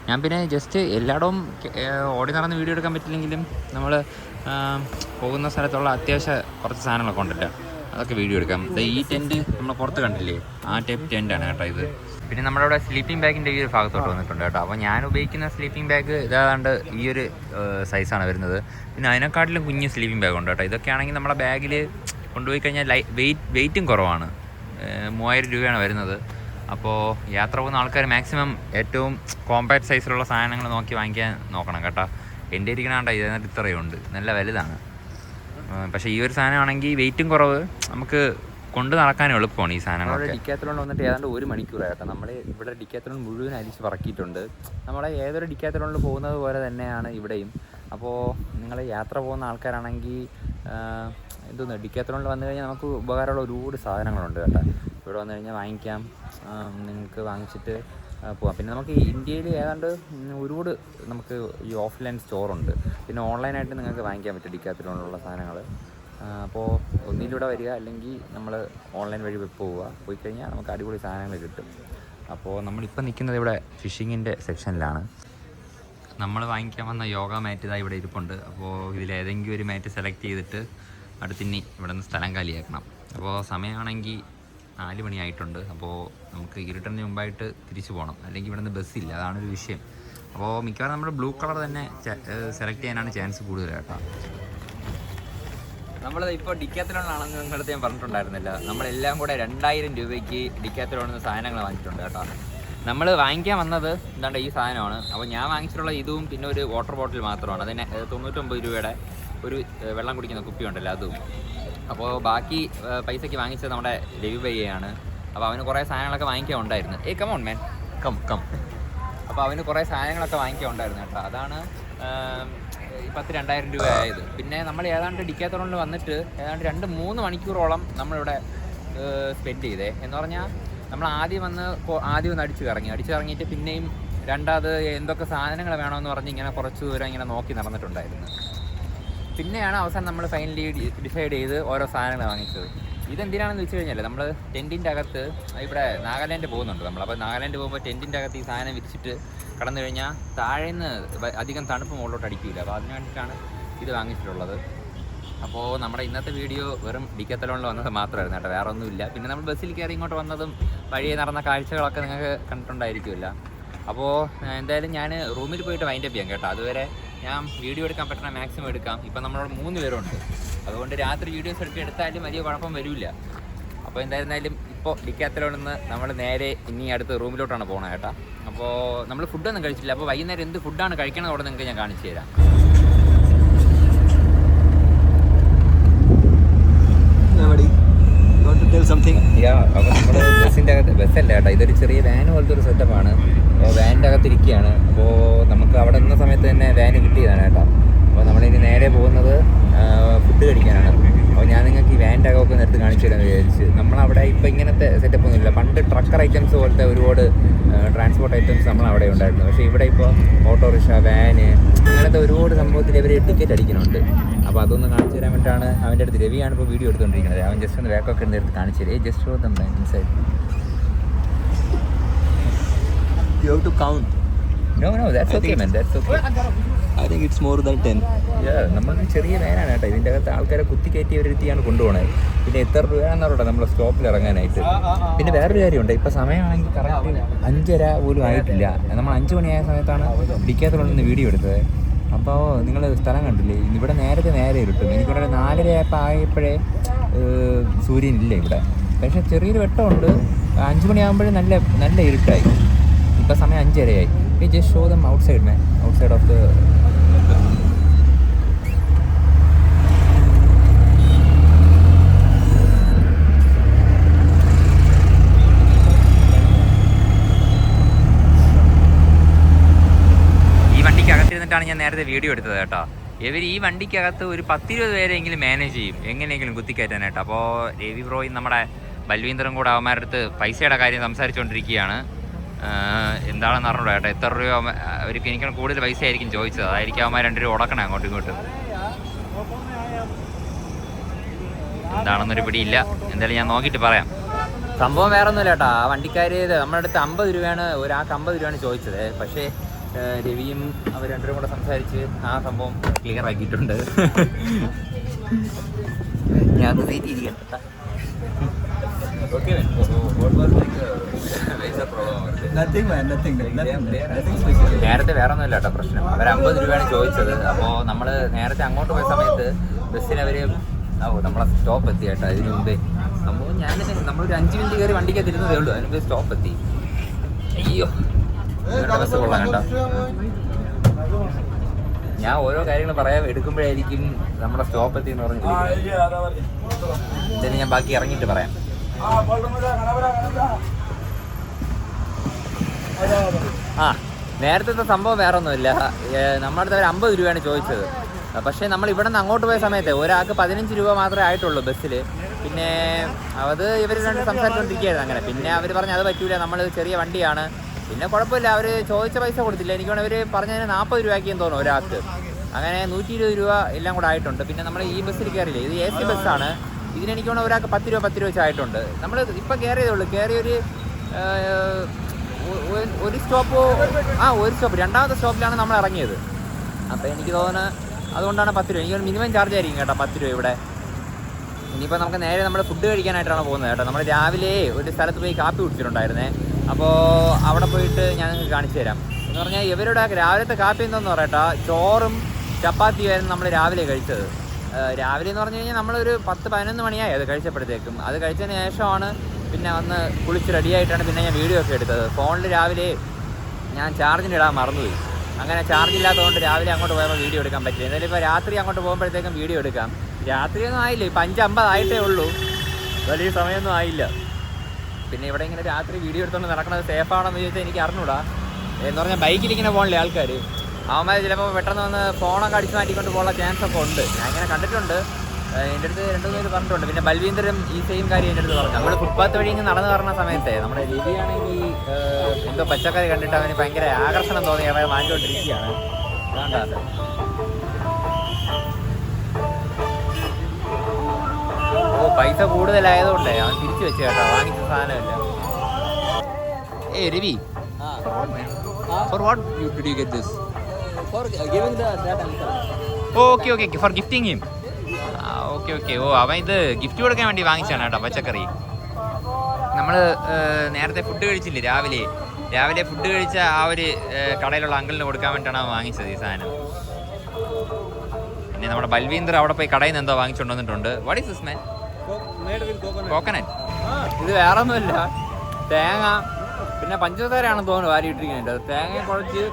ഞാൻ പിന്നെ ജസ്റ്റ് എല്ലായിടവും ഓടി നടന്ന് വീഡിയോ എടുക്കാൻ പറ്റില്ലെങ്കിലും നമ്മൾ പോകുന്ന സ്ഥലത്തുള്ള അത്യാവശ്യ കുറച്ച് സാധനങ്ങളൊക്കെ ഉണ്ടല്ലോ, അതൊക്കെ വീഡിയോ എടുക്കാം. ഈ ടെൻറ്റ് നമ്മൾ പുറത്ത് കണ്ടില്ലേ, ആ ടൈപ്പ് ടെൻറ്റാണ് കേട്ടോ ഇത്. പിന്നെ നമ്മുടെ ഇവിടെ സ്ലീപ്പിംഗ് ബാഗിൻ്റെ ഈ ഒരു ഭാഗത്തോട്ട് വന്നിട്ടുണ്ട് കേട്ടോ. അപ്പോൾ ഞാൻ ഉപയോഗിക്കുന്ന സ്ലീപ്പിംഗ് ബാഗ് ഇതാണ്ട് ഈ ഒരു സൈസാണ് വരുന്നത്. പിന്നെ അതിനെക്കാട്ടിലും കുഞ്ഞ് സ്ലീപ്പിംഗ് ബാഗ് ഉണ്ട് കേട്ടോ. ഇതൊക്കെ ആണെങ്കിൽ നമ്മുടെ ബാഗിൽ കൊണ്ടുപോയി കഴിഞ്ഞാൽ വെയിറ്റും കുറവാണ്. 3000 രൂപയാണ് വരുന്നത്. അപ്പോൾ യാത്ര പോകുന്ന ആൾക്കാർ മാക്സിമം ഏറ്റവും കോമ്പാക്ട് സൈസിലുള്ള സാധനങ്ങൾ നോക്കി വാങ്ങിക്കാൻ നോക്കണം കേട്ടോ. എൻ്റെ ഇരിക്കണാണ്ട ഇതിനകത്ത് ഇത്രയും ഉണ്ട്, നല്ല വലുതാണ്. പക്ഷേ ഈ ഒരു സാധനമാണെങ്കിൽ വെയിറ്റും കുറവ്, നമുക്ക് കൊണ്ട് നടക്കാനും എളുപ്പമാണ് ഈ സാധനങ്ങളൊക്കെ. ഡിക്കാത്തലോൺ വന്നിട്ട് ഏതാണ്ട് 1 മണിക്കൂറായിട്ടോ. നമ്മൾ ഇവിടെ ഡിക്കാത്തലോൺ മുഴുവൻ അരിച്ച് പറക്കിയിട്ടുണ്ട്. നമ്മളെ ഏതൊരു ഡിക്കാത്തലോണിൽ പോകുന്നത് പോലെ തന്നെയാണ് ഇവിടെയും. അപ്പോൾ നിങ്ങൾ യാത്ര പോകുന്ന ആൾക്കാരാണെങ്കിൽ ഡിക്കാത്തലോണിൽ വന്നു കഴിഞ്ഞാൽ നമുക്ക് ഉപകാരമുള്ള ഒരുപാട് സാധനങ്ങളുണ്ട് കേട്ടോ. ഇവിടെ വന്നു കഴിഞ്ഞാൽ വാങ്ങിക്കാം, നിങ്ങൾക്ക് വാങ്ങിച്ചിട്ട് പോവാം. പിന്നെ നമുക്ക് ഇന്ത്യയിൽ ഏതാണ്ട് ഒരുപാട് നമുക്ക് ഈ ഓഫ്ലൈൻ സ്റ്റോറുണ്ട്. പിന്നെ ഓൺലൈനായിട്ട് നിങ്ങൾക്ക് വാങ്ങിക്കാൻ പറ്റും ഡിക്കാത്തലോണിലുള്ള സാധനങ്ങൾ. അപ്പോൾ ഒന്നിലൂടെ വരിക, അല്ലെങ്കിൽ നമ്മൾ ഓൺലൈൻ വഴി പോയി കഴിഞ്ഞാൽ നമുക്ക് അടിപൊളി സാധനങ്ങൾ കിട്ടും. അപ്പോൾ നമ്മളിപ്പോൾ നിൽക്കുന്നത് ഇവിടെ ഫിഷിങ്ങിൻ്റെ സെക്ഷനിലാണ്. നമ്മൾ വാങ്ങിക്കാൻ വന്ന യോഗ മാറ്റ് ഇതാ ഇവിടെ ഇരിപ്പുണ്ട്. അപ്പോൾ ഇതിലേതെങ്കിലും ഒരു മാറ്റ് സെലക്ട് ചെയ്തിട്ട് അടുത്തിനി ഇവിടെ നിന്ന് സ്ഥലം കാലിയാക്കണം. അപ്പോൾ സമയമാണെങ്കിൽ 4 മണിയായിട്ടുണ്ട്. അപ്പോൾ നമുക്ക് ഇരുട്ടന് മുമ്പായിട്ട് തിരിച്ചു പോകണം, അല്ലെങ്കിൽ ഇവിടെ നിന്ന് ബസ്സില്ല, അതാണൊരു വിഷയം. അപ്പോൾ മിക്കവാറും നമ്മൾ ബ്ലൂ കളർ തന്നെ സെലക്ട് ചെയ്യാനാണ് ചാൻസ് കൂടുതൽ കേട്ടോ. നമ്മൾ ഇപ്പോൾ ഡിക്കാത്തലോണിലാണെന്ന് നിങ്ങളടുത്ത് ഞാൻ പറഞ്ഞിട്ടുണ്ടായിരുന്നില്ല. നമ്മളെല്ലാം കൂടെ 2000 രൂപയ്ക്ക് ഡിക്കാത്തലോണിൽ നിന്ന് സാധനങ്ങൾ വാങ്ങിച്ചിട്ടുണ്ട് കേട്ടോ. നമ്മൾ വാങ്ങിക്കാൻ വന്നത് എന്താണ്ട് ഈ സാധനമാണ്. അപ്പോൾ ഞാൻ വാങ്ങിച്ചിട്ടുള്ള ഇതും പിന്നെ ഒരു വാട്ടർ ബോട്ടിൽ മാത്രമാണ്. അതിന് 99 രൂപയുടെ ഒരു വെള്ളം കുടിക്കുന്ന കുപ്പിയുണ്ടല്ലോ അതും. അപ്പോൾ ബാക്കി പൈസയ്ക്ക് വാങ്ങിച്ചത് നമ്മുടെ രവി ഭയ്യയാണ്. അപ്പോൾ അവന് കുറേ സാധനങ്ങളൊക്കെ വാങ്ങിക്കാൻ ഉണ്ടായിരുന്നു. Come on man come. അപ്പോൾ അവന് കുറേ സാധനങ്ങളൊക്കെ വാങ്ങിക്കാൻ ഉണ്ടായിരുന്നു കേട്ടോ. അതാണ് 2000 രൂപ ആയത്. പിന്നെ നമ്മൾ ഏതാണ്ട് ഡിക്കാത്തലോണിൽ വന്നിട്ട് ഏതാണ്ട് 2-3 മണിക്കൂറോളം നമ്മളിവിടെ സ്പെൻഡ് ചെയ്തേ. എന്ന് പറഞ്ഞാൽ നമ്മൾ ആദ്യം ഒന്ന് അടിച്ചിറങ്ങിയിട്ട് പിന്നെയും രണ്ടാമത് എന്തൊക്കെ സാധനങ്ങൾ വേണമെന്ന് പറഞ്ഞ് ഇങ്ങനെ കുറച്ച് ദൂരം ഇങ്ങനെ നോക്കി നടന്നിട്ടുണ്ടായിരുന്നു. പിന്നെയാണ് അവസാനം നമ്മൾ ഫൈനലി ഡിസൈഡ് ചെയ്ത് ഓരോ സാധനങ്ങൾ വാങ്ങിച്ചത്. ഇതെന്തിനാണെന്ന് വെച്ച് കഴിഞ്ഞാൽ നമ്മൾ ടെൻറ്റിൻ്റെ അകത്ത് ഇവിടെ നാഗാലാൻഡ് പോകുന്നുണ്ട് നമ്മൾ. അപ്പോൾ നാഗാലാൻഡ് പോകുമ്പോൾ ടെൻറ്റിൻ്റെ അകത്ത് ഈ സാധനം വിരിച്ചിട്ട് കടന്നു കഴിഞ്ഞാൽ താഴേന്ന് അധികം തണുപ്പ് മുകളിലോട്ട് അടിക്കില്ല. അപ്പോൾ അതിന് വേണ്ടിയിട്ടാണ് ഇത് വാങ്ങിച്ചിട്ടുള്ളത്. അപ്പോൾ നമ്മുടെ ഇന്നത്തെ വീഡിയോ വെറും ഡിക്കാത്തലോണിൽ വന്നത് മാത്രമായിരുന്നു കേട്ടോ, വേറെ ഒന്നുമില്ല. പിന്നെ നമ്മൾ ബസ്സിൽ കയറി ഇങ്ങോട്ട് വന്നതും വഴിയെ നടന്ന കാഴ്ചകളൊക്കെ നിങ്ങൾക്ക് കണ്ടിട്ടുണ്ടായിരിക്കുമല്ലോ. അപ്പോൾ എന്തായാലും ഞാൻ റൂമിൽ പോയിട്ട് വൈൻഡപ്പ് ചെയ്യാം കേട്ടോ. അതുവരെ ഞാൻ വീഡിയോ എടുക്കാൻ പറ്റണ മാക്സിമം എടുക്കാം. ഇപ്പം നമ്മളോട് 3 പേരുണ്ട്, അതുകൊണ്ട് രാത്രി വീഡിയോസ് എടുത്താലും വലിയ കുഴപ്പം വരില്ല. അപ്പോൾ എന്തായിരുന്നാലും ഇപ്പോൾ ഡിക്കാത്തലോണിൽ നിന്ന് നമ്മൾ നേരെ ഇനി അടുത്ത് റൂമിലോട്ടാണ് പോകണം കേട്ടോ. അപ്പോൾ നമ്മൾ ഫുഡൊന്നും കഴിച്ചില്ല. അപ്പോൾ വൈകുന്നേരം എന്ത് ഫുഡാണ് കഴിക്കണത് അവിടെ നിങ്ങൾക്ക് ഞാൻ കാണിച്ചു തരാം. അപ്പോൾ നമ്മൾ ബസ്സിൻ്റെ അകത്ത്, ബസ്സല്ല കേട്ടോ, ഇതൊരു ചെറിയ വാൻ പോലത്തെ ഒരു സെറ്റപ്പാണ്. അപ്പോൾ വാനിൻ്റെ അകത്തിരിക്കുകയാണ്. അപ്പോൾ നമുക്ക് അവിടെ നിന്ന സമയത്ത് തന്നെ വാന് കിട്ടിയതാണ് കേട്ടോ. അപ്പോൾ നമ്മളിനി നേരെ പോകുന്നത് ഫുഡ് കഴിക്കാനാണ്. അപ്പോൾ ഞാൻ നിങ്ങൾക്ക് ഈ വാൻ്റെ അകമൊക്കെ നേരത്തെ കാണിച്ചു തരാമെന്ന് വിചാരിച്ച്. നമ്മളവിടെ ഇപ്പോൾ ഇങ്ങനത്തെ സെറ്റപ്പ് ഒന്നുമില്ല. പണ്ട് ട്രക്കർ ഐറ്റംസ് പോലത്തെ ഒരുപാട് ട്രാൻസ്പോർട്ട് ഐറ്റംസ് നമ്മളവിടെ ഉണ്ടായിരുന്നു. പക്ഷേ ഇവിടെ ഇപ്പോൾ ഓട്ടോറിക്ഷ, വാന്, അങ്ങനത്തെ ഒരുപാട് സംഭവത്തിൽ ഇവർ ടിക്കറ്റ് അടിക്കുന്നുണ്ട്. അപ്പോൾ അതൊന്ന് കാണിച്ചു തരാൻ വേണ്ടിയിട്ടാണ് അവൻ്റെ അടുത്ത് രവിയാണ് ഇപ്പോൾ വീഡിയോ എടുത്തുകൊണ്ടിരിക്കുന്നത്. അവൻ ജസ്റ്റ് ഒന്ന് ബാക്കൊക്കെ എടുത്ത് കാണിച്ചു തരും. Just show dum inside. You have to count. No, that's okay, man. That's okay. I think it's more than 10. നമ്മൾ ചെറിയ വാനാണ് കേട്ടോ. ഇതിൻ്റെ അകത്ത് ആൾക്കാരെ കുത്തി കയറ്റി അവരെത്തിയാണ് കൊണ്ടുപോകണത്. പിന്നെ എത്ര രൂപയാണെന്നറിയട്ടെ നമ്മൾ സ്റ്റോപ്പിൽ ഇറങ്ങാനായിട്ട്. പിന്നെ വേറൊരു കാര്യമുണ്ട്, ഇപ്പോൾ സമയമാണെങ്കിൽ കറക്റ്റ് 5:30 പോലും ആയിട്ടില്ല. നമ്മൾ 5 മണിയായ സമയത്താണ് ഡിക്കാത്തലോണിൽ നിന്ന് വീഡിയോ എടുത്തത്. അപ്പോൾ നിങ്ങൾ സ്ഥലം കണ്ടില്ലേ, ഇവിടെ നേരെ ഇരുട്ടും. എനിക്കിവിടെ 4:30 ആയപ്പോഴേ സൂര്യനില്ല ഇവിടെ. പക്ഷേ ചെറിയൊരു വെട്ടമുണ്ട്. 5 മണിയാകുമ്പോഴേ നല്ല ഇരുട്ടായി. ഇപ്പോൾ സമയം 5:30 ആയി. Just show dum outside man, outside of the ഞാൻ നേരത്തെ വീഡിയോ എടുത്തത് കേട്ടോ. ഇവർ ഈ വണ്ടിക്കകത്ത് ഒരു 10-20 പേരെങ്കിലും മാനേജ് ചെയ്യും, എങ്ങനെയെങ്കിലും കുത്തിക്കയറ്റാനായിട്ട്. അപ്പോൾ രവി ബ്രോയും നമ്മുടെ ബൽവീന്ദ്രൻ കൂടെ അവന്മാരുടെ അടുത്ത് പൈസയുടെ കാര്യം സംസാരിച്ചുകൊണ്ടിരിക്കുകയാണ്. എന്താണെന്ന് അറിഞ്ഞൂടാ കേട്ടോ. എത്ര രൂപ അവർക്ക് എനിക്ക് കൂടുതൽ പൈസ ആയിരിക്കും ചോദിച്ചത്. അതായിരിക്കും അവന്മാർ 2 രൂപ ഉടക്കണേ അങ്ങോട്ടും ഇങ്ങോട്ടും. എന്താണെന്നൊരു പിടിയില്ല. എന്തായാലും ഞാൻ നോക്കിയിട്ട് പറയാം. സംഭവം വേറെ ഒന്നുമില്ല കേട്ടോ. ആ വണ്ടിക്കാർ നമ്മുടെ അടുത്ത് 50 രൂപയാണ്, ഒരാൾക്ക് 50 രൂപയാണ് ചോദിച്ചത്. പക്ഷേ രവിയും അവർ രണ്ടുപേരും കൂടെ സംസാരിച്ച് ആ സംഭവം ക്ലിയർ ആക്കിയിട്ടുണ്ട്. ഞാൻ സീറ്റ് ഇരിക്കട്ടെ. Okay, man. What was like major problem? Nothing special. നേരത്തെ വേറെ ഒന്നുമില്ല കേട്ടോ പ്രശ്നം. അവർ 50 രൂപയാണ് ചോദിച്ചത്. അപ്പോൾ നമ്മൾ നേരത്തെ അങ്ങോട്ട് പോയ സമയത്ത് ബസ്സിന് അവർ നമ്മളെ സ്റ്റോപ്പ് എത്തി കേട്ടോ. അതിന് മുമ്പേ സംഭവം നമ്മളൊരു 5 മിനിറ്റ് കയറി വണ്ടിക്കകത്ത് ഇരുന്നതേ ഉള്ളൂ. അതിന് മുമ്പേ സ്റ്റോപ്പ് എത്തി. അയ്യോ, ബസ് കൊള്ളാം കേട്ടോ. ഞാൻ ഓരോ കാര്യങ്ങൾ പറയാൻ എടുക്കുമ്പോഴായിരിക്കും നമ്മുടെ സ്റ്റോപ്പ് എത്തി എന്ന് പറഞ്ഞ് ഇതിന് ഞാൻ ബാക്കി ഇറങ്ങിയിട്ട് പറയാം. നേരത്തെ സംഭവം വേറെ ഒന്നുമില്ല. നമ്മുടെ അടുത്ത് അവർ 50 രൂപയാണ് ചോദിച്ചത്. പക്ഷേ നമ്മൾ ഇവിടെ നിന്ന് അങ്ങോട്ട് പോയ സമയത്ത് ഒരാൾക്ക് 15 രൂപ മാത്രമേ ആയിട്ടുള്ളൂ ബസ്സിൽ. പിന്നെ അത് ഇവർ രണ്ട് സംസാരിച്ചുകൊണ്ടിരിക്കുകയായിരുന്നു. അങ്ങനെ പിന്നെ അവർ പറഞ്ഞു അത് പറ്റൂല, നമ്മൾ ചെറിയ വണ്ടിയാണ്. പിന്നെ കുഴപ്പമില്ല, അവർ ചോദിച്ച പൈസ കൊടുത്തില്ല. എനിക്ക് വേണമെങ്കിൽ അവർ പറഞ്ഞതിന് 40 രൂപയ്ക്കെന്ന് തോന്നുന്നു ഒരാൾക്ക്. അങ്ങനെ 120 രൂപ എല്ലാം കൂടെ ആയിട്ടുണ്ട്. പിന്നെ നമ്മൾ ഈ ബസ്സിൽ കയറിയില്ലേ, ഇത് AC ബസ്സാണ്. ഇതിനെനിക്ക് വേണം ഒരാൾക്ക് 10 രൂപ വെച്ചായിട്ടുണ്ട്. നമ്മൾ ഇപ്പം കയറിയതേ ഉള്ളൂ. കയറി ഒരു സ്റ്റോപ്പ് രണ്ടാമത്തെ സ്റ്റോപ്പിലാണ് നമ്മൾ ഇറങ്ങിയത്. അപ്പോൾ എനിക്ക് തോന്നുന്നത് അതുകൊണ്ടാണ് 10 രൂപ. എനിക്ക് മിനിമം ചാർജ് ആയിരിക്കും കേട്ടോ 10 രൂപ ഇവിടെ. ഇനിയിപ്പോൾ നമുക്ക് നേരെ നമ്മൾ ഫുഡ് കഴിക്കാനായിട്ടാണ് പോകുന്നത് കേട്ടോ. നമ്മൾ രാവിലെ ഒരു സ്ഥലത്ത് പോയി കാപ്പി കുടിച്ചിട്ടുണ്ടായിരുന്നേ. അപ്പോൾ അവിടെ പോയിട്ട് ഞാൻ നിങ്ങൾക്ക് കാണിച്ചു തരാം. എന്ന് പറഞ്ഞാൽ ഇവരുടെ രാവിലത്തെ കാപ്പി എന്താണെന്ന് പറയട്ടോ, ചോറും ചപ്പാത്തിയായിരുന്നു നമ്മൾ രാവിലെ കഴിച്ചത്. രാവിലെ എന്ന് പറഞ്ഞു കഴിഞ്ഞാൽ നമ്മളൊരു 10-11 മണിയായി അത് കഴിച്ചപ്പോഴത്തേക്കും. അത് കഴിച്ചതിന് ശേഷമാണ് പിന്നെ വന്ന് കുളിച്ച് റെഡിയായിട്ടാണ് പിന്നെ ഞാൻ വീഡിയോ ഒക്കെ എടുത്തത്. ഫോണിൽ രാവിലെ ഞാൻ ചാർജിന് ഇടാൻ മറന്നുപോയി. അങ്ങനെ ചാർജ് ഇല്ലാത്തതുകൊണ്ട് രാവിലെ അങ്ങോട്ട് പോയപ്പോൾ വീഡിയോ എടുക്കാൻ പറ്റില്ല. എന്തായാലും ഇപ്പോൾ രാത്രി അങ്ങോട്ട് പോകുമ്പോഴത്തേക്കും വീഡിയോ എടുക്കാം. രാത്രിയൊന്നും ആയില്ല, ഇപ്പം 5:50 ആയിട്ടേ ഉള്ളൂ. വലിയ സമയമൊന്നും ആയില്ല. പിന്നെ ഇവിടെ ഇങ്ങനെ രാത്രി വീഡിയോ എടുത്തുകൊണ്ട് നടക്കുന്നത് സേഫാണെന്ന് ചോദിച്ചാൽ എനിക്ക് അറിഞ്ഞൂടാ. എന്ന് പറഞ്ഞാൽ ബൈക്കിലിങ്ങനെ പോകണില്ലേ ആൾക്കാർ, അവന്മാർ ചിലപ്പോൾ പെട്ടെന്ന് വന്ന് ഫോണൊക്കെ അടിച്ച് മാറ്റിക്കൊണ്ട് പോകാനുള്ള ചാൻസ് ഒക്കെ ഉണ്ട്. ഞാൻ ഇങ്ങനെ കണ്ടിട്ടുണ്ട്. എൻ്റെ അടുത്ത് 2 പേര് പറഞ്ഞിട്ടുണ്ട്. പിന്നെ ബൽവീന്ദറും ഈ സെയിം കാര്യം എൻ്റെ അടുത്ത് പറഞ്ഞു. നമ്മൾ ഫുട്പാത്ത് വഴി ഇങ്ങനെ നടന്നു പറഞ്ഞ സമയത്തെ നമ്മുടെ രവിയാണെങ്കിൽ എന്തോ പച്ചക്കറി കണ്ടിട്ട് അവന് ഭയങ്കര ആകർഷണം തോന്നി അവരെ മാറ്റിക്കൊണ്ടിരിക്കുകയാണ്. അതാണ്ടാ പൈസ കൂടുതലായതുകൊണ്ടേ അവൻ തിരിച്ചു വെച്ച് കേട്ടോ, വാങ്ങിച്ച സാധനമല്ല. Ravi, for what did you get this? For giving that uncle. Okay, for gifting him. Okay. അവൻ ഇത് ഗിഫ്റ്റ് കൊടുക്കാൻ വേണ്ടി വാങ്ങിച്ചാണ് കേട്ടോ പച്ചക്കറി. നമ്മൾ നേരത്തെ ഫുഡ് കഴിച്ചില്ലേ, രാവിലെ ഫുഡ് കഴിച്ച ആ ഒരു കടയിലുള്ള അങ്കിളിന് കൊടുക്കാൻ വേണ്ടിയിട്ടാണ് അവൻ വാങ്ങിച്ചത് ഈ സാധനം. പിന്നെ നമ്മുടെ ബൽവീന്ദർ അവിടെ പോയി കടയിൽ നിന്ന് എന്തോ വാങ്ങിച്ചുകൊണ്ട് വന്നിട്ടുണ്ട്. What is this man? Coconut. ഇത് വേറെ ഒന്നുമില്ല, തേങ്ങ പിന്നെ പഞ്ചസാരയാണെന്ന് തോന്നുന്നു വാരി ഇട്ടിരിക്കുന്നത്. തേങ്ങ കുഴച്ച്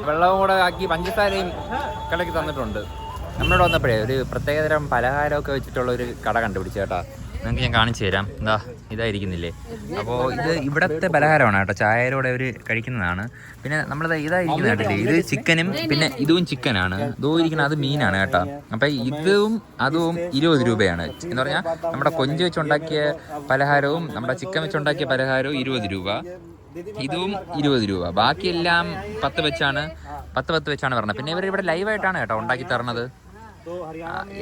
വെള്ളവും കൂടെ ആക്കി പഞ്ചസാരയും കലക്കി തന്നിട്ടുണ്ട്. നമ്മളിവിടെ വന്നപ്പോഴേ ഒരു പ്രത്യേകതരം പലഹാരമൊക്കെ വെച്ചിട്ടുള്ള ഒരു കട കണ്ടുപിടിച്ചു കേട്ടോ. നിങ്ങൾക്ക് ഞാൻ കാണിച്ചു തരാം. ഇതായിരിക്കുന്നില്ലേ. അപ്പോൾ ഇത് ഇവിടുത്തെ പലഹാരമാണ് കേട്ടോ, ചായയിലൂടെ അവർ കഴിക്കുന്നതാണ്. പിന്നെ നമ്മളിത് ഇതായിരിക്കുന്ന കേട്ടില്ലേ, ഇത് ചിക്കനും പിന്നെ ഇതും ചിക്കനാണ്. ഇരിക്കുന്നത് അത് മീനാണ് കേട്ടോ. അപ്പം ഇതും അതും 20 രൂപയാണ്. എന്ന് പറഞ്ഞാൽ നമ്മുടെ കൊഞ്ച് വെച്ചുണ്ടാക്കിയ പലഹാരവും നമ്മുടെ ചിക്കൻ വെച്ചുണ്ടാക്കിയ പലഹാരവും 20 രൂപ, ഇതും 20 രൂപ. ബാക്കിയെല്ലാം 10 വെച്ചാണ് പറഞ്ഞത്. പിന്നെ ഇവർ ഇവിടെ ലൈവായിട്ടാണ് കേട്ടോ ഉണ്ടാക്കി തരണത്.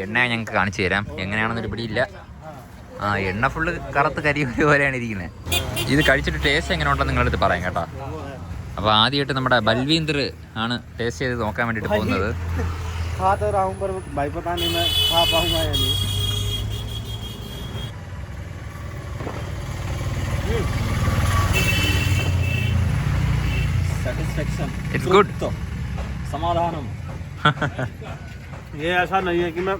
എണ്ണ ഞങ്ങൾക്ക് കാണിച്ചു തരാം എങ്ങനെയാണെന്നൊരു പിടിയില്ല. എണ്ണ ഫുള്ള് കറുത്ത് കരിയൂര് പോലെയാണ് ഇരിക്കുന്നത്. ഇത് കഴിച്ചിട്ട് ടേസ്റ്റ് എങ്ങനെ ഉണ്ടെന്ന് നിങ്ങളടുത്ത് പറയാം കേട്ടോ. അപ്പോൾ ആദ്യമായിട്ട് നമ്മുടെ ബൽവീന്ദർ ആണ് ടേസ്റ്റ് ചെയ്ത് നോക്കാൻ വേണ്ടിയിട്ട് പോകുന്നത്. It's good. समाधानम. ये ऐसा नहीं है कि मैं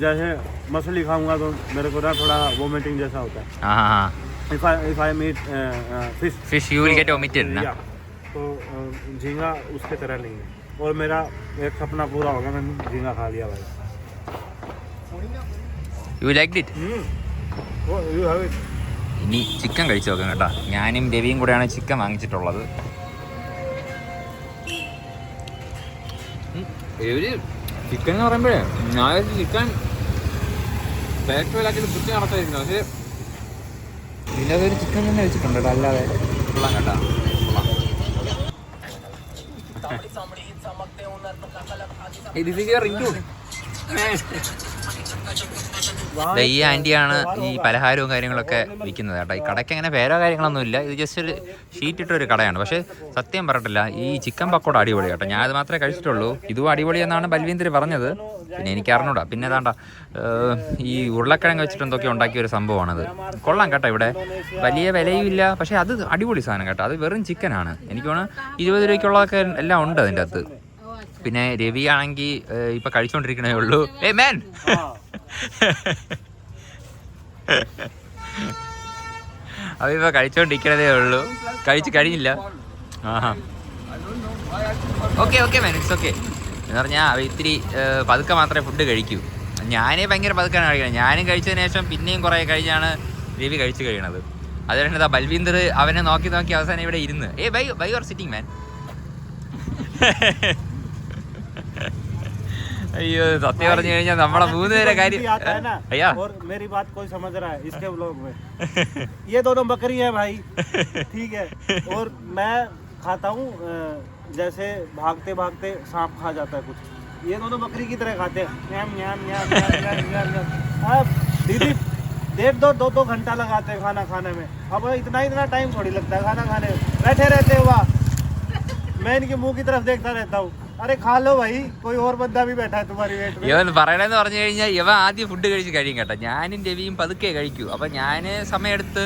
जैसे मछली खाऊंगा तो मेरे को ना थोड़ा वोमिटिंग जैसा होता है. हाँ. If I eat fish You will get vomited ना. तो झींगा उसके तरह नहीं है. और मेरा एक सपना पूरा हो गया, मैंने झींगा खा लिया भाई. You liked it? You have it. ഇനി ചിക്കൻ കഴിച്ചു നോക്കാം കേട്ടോ. ഞാനും രവിയും കൂടെയാണ് ചിക്കൻ വാങ്ങിച്ചിട്ടുള്ളത്. ചിക്കൻ എന്ന് പറയുമ്പോഴേ ഞാൻ ചിക്കൻ ഫാക്ടറിയിലാക്കിയിട്ട് ചിക്കൻ നടത്തായിരുന്നു. പക്ഷേ ഇതിൻ്റെ അതൊരു ചിക്കൻ തന്നെ വെച്ചിട്ടുണ്ട് കേട്ടോ, അല്ലാതെ കൊള്ളാം കേട്ടോ. This is your ringtone. ഈ ആൻറ്റിയാണ് ഈ പലഹാരവും കാര്യങ്ങളൊക്കെ വിൽക്കുന്നത് കേട്ടോ. ഈ കടയ്ക്ക് അങ്ങനെ പേരോ കാര്യങ്ങളൊന്നും ഇല്ല, ഇത് ജസ്റ്റ് ഒരു ഷീറ്റ് ഇട്ടൊരു കടയാണ്. പക്ഷേ സത്യം പറഞ്ഞിട്ടില്ല, ഈ ചിക്കൻ പക്കോട അടിപൊളി കേട്ടോ. ഞാൻ അത് മാത്രമേ കഴിച്ചിട്ടുള്ളൂ. ഇതും അടിപൊളി എന്നാണ് ബൽവീന്ദർ പറഞ്ഞത്. പിന്നെ എനിക്ക് അറിഞ്ഞൂടാ. പിന്നെ ഏതാണ്ട ഈ ഉരുളക്കിഴങ്ങ് വെച്ചിട്ട് എന്തൊക്കെ ഉണ്ടാക്കിയ ഒരു സംഭവമാണത്. കൊള്ളാം കേട്ടോ. ഇവിടെ വലിയ വിലയും ഇല്ല, പക്ഷേ അത് അടിപൊളി സാധനം കേട്ടോ. അത് വെറും ചിക്കനാണ്. എനിക്ക് തോന്നുന്നു 20 രൂപയ്ക്കുള്ളതൊക്കെ എല്ലാം ഉണ്ട് അതിൻ്റെ അകത്ത്. പിന്നെ രവി ആണെങ്കിൽ ഇപ്പൊ കഴിച്ചോണ്ടിരിക്കണേ ഉള്ളൂ. മേൻ അവ കഴിച്ചോണ്ടിരിക്കണതേ ഉള്ളൂ, കഴിച്ചു കഴിഞ്ഞില്ല. ആഹാ ഓക്കെ മാൻ, ഇറ്റ്സ് ഓക്കെ എന്ന് പറഞ്ഞാൽ അവ ഇത്തിരി പതുക്കെ മാത്രമേ ഫുഡ് കഴിക്കൂ. ഞാനേ ഭയങ്കര പതുക്കാണ് കഴിക്കുന്നത്. ഞാനും കഴിച്ചതിന് ശേഷം പിന്നെയും കുറേ കഴിഞ്ഞാണ് രവി കഴിച്ചു കഴിയണത്. അതുകൊണ്ട് എന്താ ബൽവീന്ദർ അവനെ നോക്കി അവസാനം ഇവിടെ ഇരുന്ന് ബൈ യു ആർ സിറ്റിംഗ് മാൻ. അയ്യോ സത്യം പറഞ്ഞു കഴിഞ്ഞാൽ നമ്മളെ 3 പേരെ കാര്യം. भैया और मेरी बात कोई समझ रहा है इसके व्लॉग में? ये दोनों बकरी है भाई, ठीक है। और मैं खाता हूँ जैसे भागते भागते सांप खा जाता है कुछ, ये दोनों बकरी की तरह खाते हैं। न्याम न्याम न्याम न्याम न्याम न्याम। अब दीदी 1.5-2 घंटा लगाते हैं खाना खाने में। अब इतना टाइम थोड़ी लगता है खाना खाने में, बैठे रहते हुआ मैं इनके मुंह की तरफ देखता रहता हूँ। अरे खा लो भाई, कोई और बंदा भी बैठा है तुम्हारी वेट में। ഇവൻ പറയണെന്ന് പറഞ്ഞു കഴിഞ്ഞാൽ ഇവ ആദ്യം ഫുഡ് കഴിച്ച് കഴിയും കേട്ടോ. ഞാനും രവിയും പതുക്കെ കഴിക്കൂ. അപ്പം ഞാൻ സമയമെടുത്ത്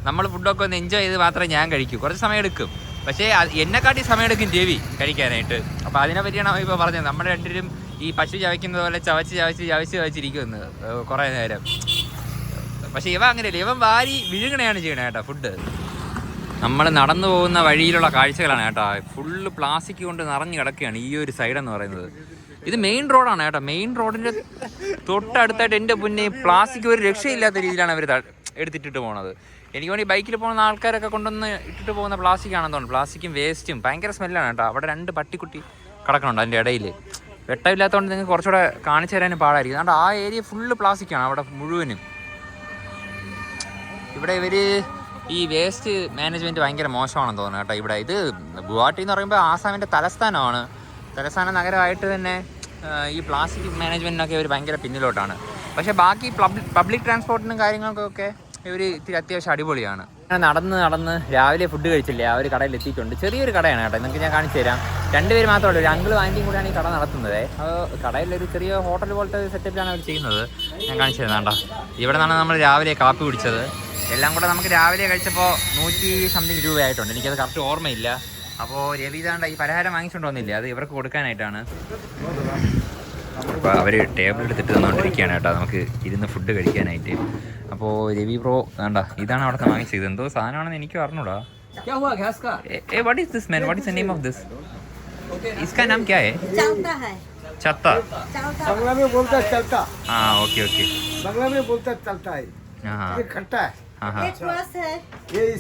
നമ്മൾ ഫുഡൊക്കെ ഒന്ന് എൻജോയ് ചെയ്ത് മാത്രമേ ഞാൻ കഴിക്കൂ. കുറച്ച് സമയം എടുക്കും, പക്ഷേ എന്നെക്കാട്ടി സമയം എടുക്കും രവി കഴിക്കാനായിട്ട്. അപ്പോൾ അതിനെ പറ്റിയാണ് അവൻ ഇപ്പോൾ പറഞ്ഞത്. നമ്മൾ രണ്ടുപേരും ഈ പശു ചവയ്ക്കുന്നത് പോലെ ചവച്ചിരിക്കുമെന്ന് കുറേ നേരം. പക്ഷേ ഇവ അങ്ങനെയല്ല, ഇവൻ വാരി വിഴുങ്ങണയാണ് ചെയ്യണേ കേട്ടോ ഫുഡ്. നമ്മൾ നടന്നു പോകുന്ന വഴിയിലുള്ള കാഴ്ചകളാണ് കേട്ടോ. ഫുള്ള് പ്ലാസ്റ്റിക് കൊണ്ട് നിറഞ്ഞു കിടക്കുകയാണ് ഈ ഒരു സൈഡെന്ന് പറയുന്നത്. ഇത് മെയിൻ റോഡാണ് കേട്ടോ. മെയിൻ റോഡിൻ്റെ തൊട്ടടുത്തായിട്ട് എൻ്റെ മുന്നേ പ്ലാസ്റ്റിക് ഒരു രക്ഷയില്ലാത്ത രീതിയിലാണ് അവർ എടുത്തിട്ടിട്ട് പോണത്. എനിക്ക് വേണ്ടി ബൈക്കിൽ പോകുന്ന ആൾക്കാരൊക്കെ കൊണ്ടുവന്ന് ഇട്ടിട്ട് പോകുന്ന പ്ലാസ്റ്റിക് ആണെന്ന് തോന്നുന്നു. പ്ലാസ്റ്റിക്കും വേസ്റ്റും ഭയങ്കര സ്മെല്ലാണ് കേട്ടോ. അവിടെ 2 പട്ടിക്കുട്ടി കിടക്കണുണ്ട് അതിൻ്റെ ഇടയിൽ. വെട്ടമില്ലാത്തതുകൊണ്ട് നിങ്ങൾക്ക് കുറച്ചുകൂടെ കാണിച്ചു തരാനും പാടായിരിക്കും. അതുകൊണ്ട് ആ ഏരിയ ഫുള്ള് പ്ലാസ്റ്റിക്കാണ് അവിടെ മുഴുവനും. ഇവിടെ ഇവർ ഈ വേസ്റ്റ് മാനേജ്മെൻറ്റ് ഭയങ്കര മോശമാണെന്ന് തോന്നുന്നു കേട്ടോ. ഇവിടെ ഇത് ഗുവാഹട്ടി എന്ന് പറയുമ്പോൾ ആസാമിൻ്റെ തലസ്ഥാന നഗരമായിട്ട് തന്നെ ഈ പ്ലാസ്റ്റിക് മാനേജ്മെൻറ്റിനൊക്കെ ഇവർ ഭയങ്കര പിന്നിലോട്ടാണ്. പക്ഷേ ബാക്കി പബ്ലിക് ട്രാൻസ്പോർട്ടിനും കാര്യങ്ങൾക്കൊക്കെ ഇവർ ഇത്തിരി അത്യാവശ്യം അടിപൊളിയാണ്. നടന്ന് രാവിലെ ഫുഡ് കഴിച്ചില്ലേ, ആ ഒരു കടയിൽ എത്തിയിട്ടുണ്ട്. ചെറിയൊരു കടയാണ് കേട്ടോ. നിങ്ങൾക്ക് ഞാൻ കാണിച്ചു തരാം. 2 പേര് മാത്രമേ ഉള്ളൂ, ഒരു അങ്കിളും ആൻറ്റിയും കൂടെയാണ് ഈ കട നടത്തുന്നത്. കടയിലൊരു ചെറിയ ഹോട്ടൽ പോലത്തെ സെറ്റപ്പിലാണ് അവർ ചെയ്യുന്നത്. ഞാൻ കാണിച്ചു തരാം കേട്ടോ. ഇവിടെ നിന്നാണ് നമ്മൾ രാവിലെ കാപ്പി കുടിച്ചത്. എല്ലാം കൂടെ നമുക്ക് രാവിലെ കഴിച്ചപ്പോൾ 100 സംതിങ് രൂപയായിട്ടുണ്ട്. എനിക്കത് കറക്റ്റ് ഓർമ്മയില്ല. അപ്പോൾ രവി താണ്ട ഈ പലഹാരം വാങ്ങിച്ചുകൊണ്ട് വന്നില്ലേ, അത് ഇവർക്ക് കൊടുക്കാനായിട്ടാണ്. അപ്പോൾ അവർ ടേബിൾ എടുത്തിട്ട് തന്നുകൊണ്ടിരിക്കുകയാണ് കേട്ടോ നമുക്ക് ഇരുന്ന് ഫുഡ് കഴിക്കാനായിട്ട്. അപ്പോൾ രവി ബ്രോ വേണ്ട ഇതാണ് അവിടെ നിന്ന് വാങ്ങിച്ചത്. എന്തോ സാധനമാണെന്ന് എനിക്കും അറിഞ്ഞൂടാ. What is this man? What is the name of this? इसका नाम क्या है? चत्ता। बंगला में बोलता है चलता। हाँ ओके बंगला में बोलता है चलता है। हाँ ये खट्टा है। हाँ ये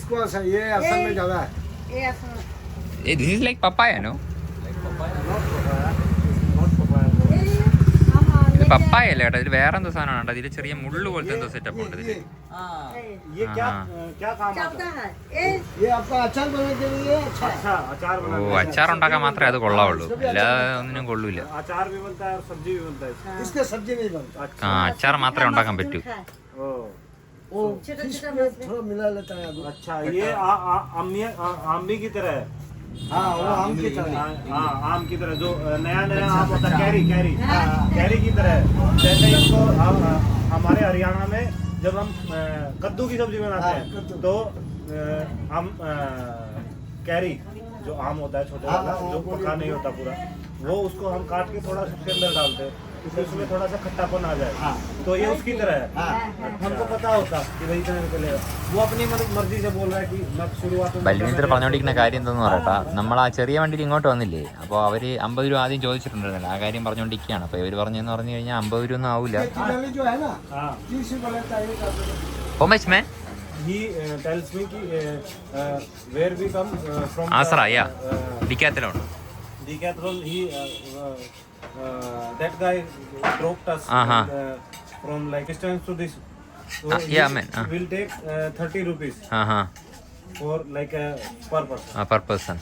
स्क्वाश है, ये असम में ज्यादा है। This is like papaya no? പപ്പായ അല്ലേ കേട്ടോ. ഇതിൽ വേറെ എന്തോ സാധനമാണ് കേട്ടോ. ഇതിൽ ചെറിയ മുള്ളു പോലത്തെ എന്തോ സെറ്റപ്പ് ഉണ്ട് ഇതിൽ. ഓ അച്ചാർ ഉണ്ടാക്കാൻ മാത്രമേ അത് കൊള്ളാവുള്ളൂ, അല്ലാതെ ഒന്നിനും കൊള്ളൂല. ആ അച്ചാർ മാത്രമേ ഉണ്ടാക്കാൻ പറ്റൂ. हाँ वो आम की तरह। हाँ आम की तरह जो नया आम होता है, कैरी की तरह। जैसे इसको हमारे हरियाणा में जब हम कद्दू की सब्जी बनाते हैं तो हम कैरी जो आम होता है छोटा वाला जो पका नहीं होता पूरा, वो उसको हम काट के थोड़ा उसके अंदर डालते हैं, उसमें थोड़ा सा खट्टापन आ जाए। तो ये उसकी तरह है। हमको पता होता कि वही तरह निकलेगा। वो अपनी मर्जी से बोल रहा है कि मैं शुरुआत में। ബൽവീന്ദർ പറഞ്ഞുകൊണ്ടിരിക്കുന്ന കാര്യം എന്തെന്ന് പറയട്ടാ, നമ്മൾ ആ ചെറിയ വണ്ടിയിൽ ഇങ്ങോട്ട് വന്നില്ലേ, അപ്പോൾ അവർ 50 രൂപ ആദ്യം ചോദിച്ചിട്ടുണ്ടായിരുന്നില്ല. ആ കാര്യം പറഞ്ഞുകൊണ്ടിരിക്കുകയാണ്. അപ്പോൾ ഇവർ പറഞ്ഞെന്ന് പറഞ്ഞു കഴിഞ്ഞാൽ 50 രൂപ ഒന്നും ആവില്ല. How much man? He tells me कि where we come from. Asra, yeah. Decathlon. He that guy dropped us from like distance to this. So yeah man. Will take 30 rupees. for like per person. Per person.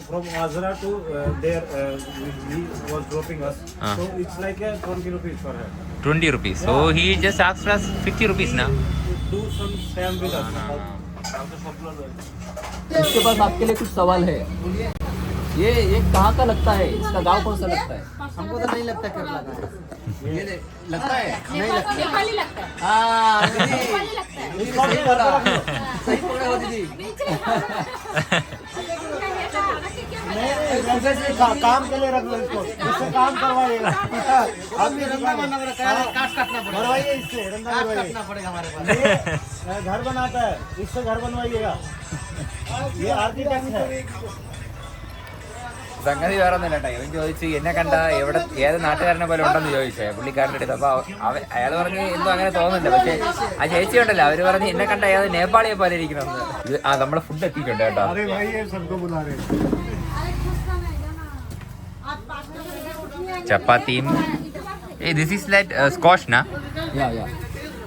From Azra to there, he was dropping us. So it's like 20 rupees per head. 20 rupees. So he just asked us 50 rupees now. Do some time with us. इसके पास आपके लिए कुछ सवाल है। ये कहाँ का लगता है? इसका गांव कौन सा लगता है? हमको तो नहीं लगता केरला का है। ये लगता है? नहीं लगता। नेपाली लगता है। हाँ दीदी, नेपाली लगता है। सही बोला, सही बोले हो दीदी। काम के लिए रख लो इसको, इससे काम करवाइएगा। आपने रंगा बना कर रखा है, काट काटना पड़ेगा। भरवाइए इससे, रंगा काट भरवाइए। काटना पड़ेगा हमारे पास। ये घर बनाता है, इससे घर बनवाइएगा। ये आर्किटेक्ट है। സംഗതി വേറെ ഒന്നും കേട്ടോ. ഇവൻ ചോദിച്ചു എന്നെ കണ്ട എവിടെ ഏത് നാട്ടുകാരനെ പോലെ ഉണ്ടെന്ന് ചോദിച്ചേ പുള്ളിക്കാരൻ്റെ അടുത്ത്. അപ്പോൾ അയാൾ പറഞ്ഞു എന്തോ അങ്ങനെ തോന്നുന്നില്ല. പക്ഷേ ആ ചേച്ചി ഉണ്ടല്ലോ, അവർ പറഞ്ഞ് എന്നെ കണ്ട ഏത് നേപ്പാളിയെ പോലെ ഇരിക്കണമെന്ന്. ഇത് നമ്മളെ ഫുഡ് എത്തിയിട്ടുണ്ട് കേട്ടോ. अरे भाई ये सबको बुला रहे हैं। ചപ്പാത്തിയും ദിസ് ഈസ് ലൈക്ക് സ്കോഷ് നാ.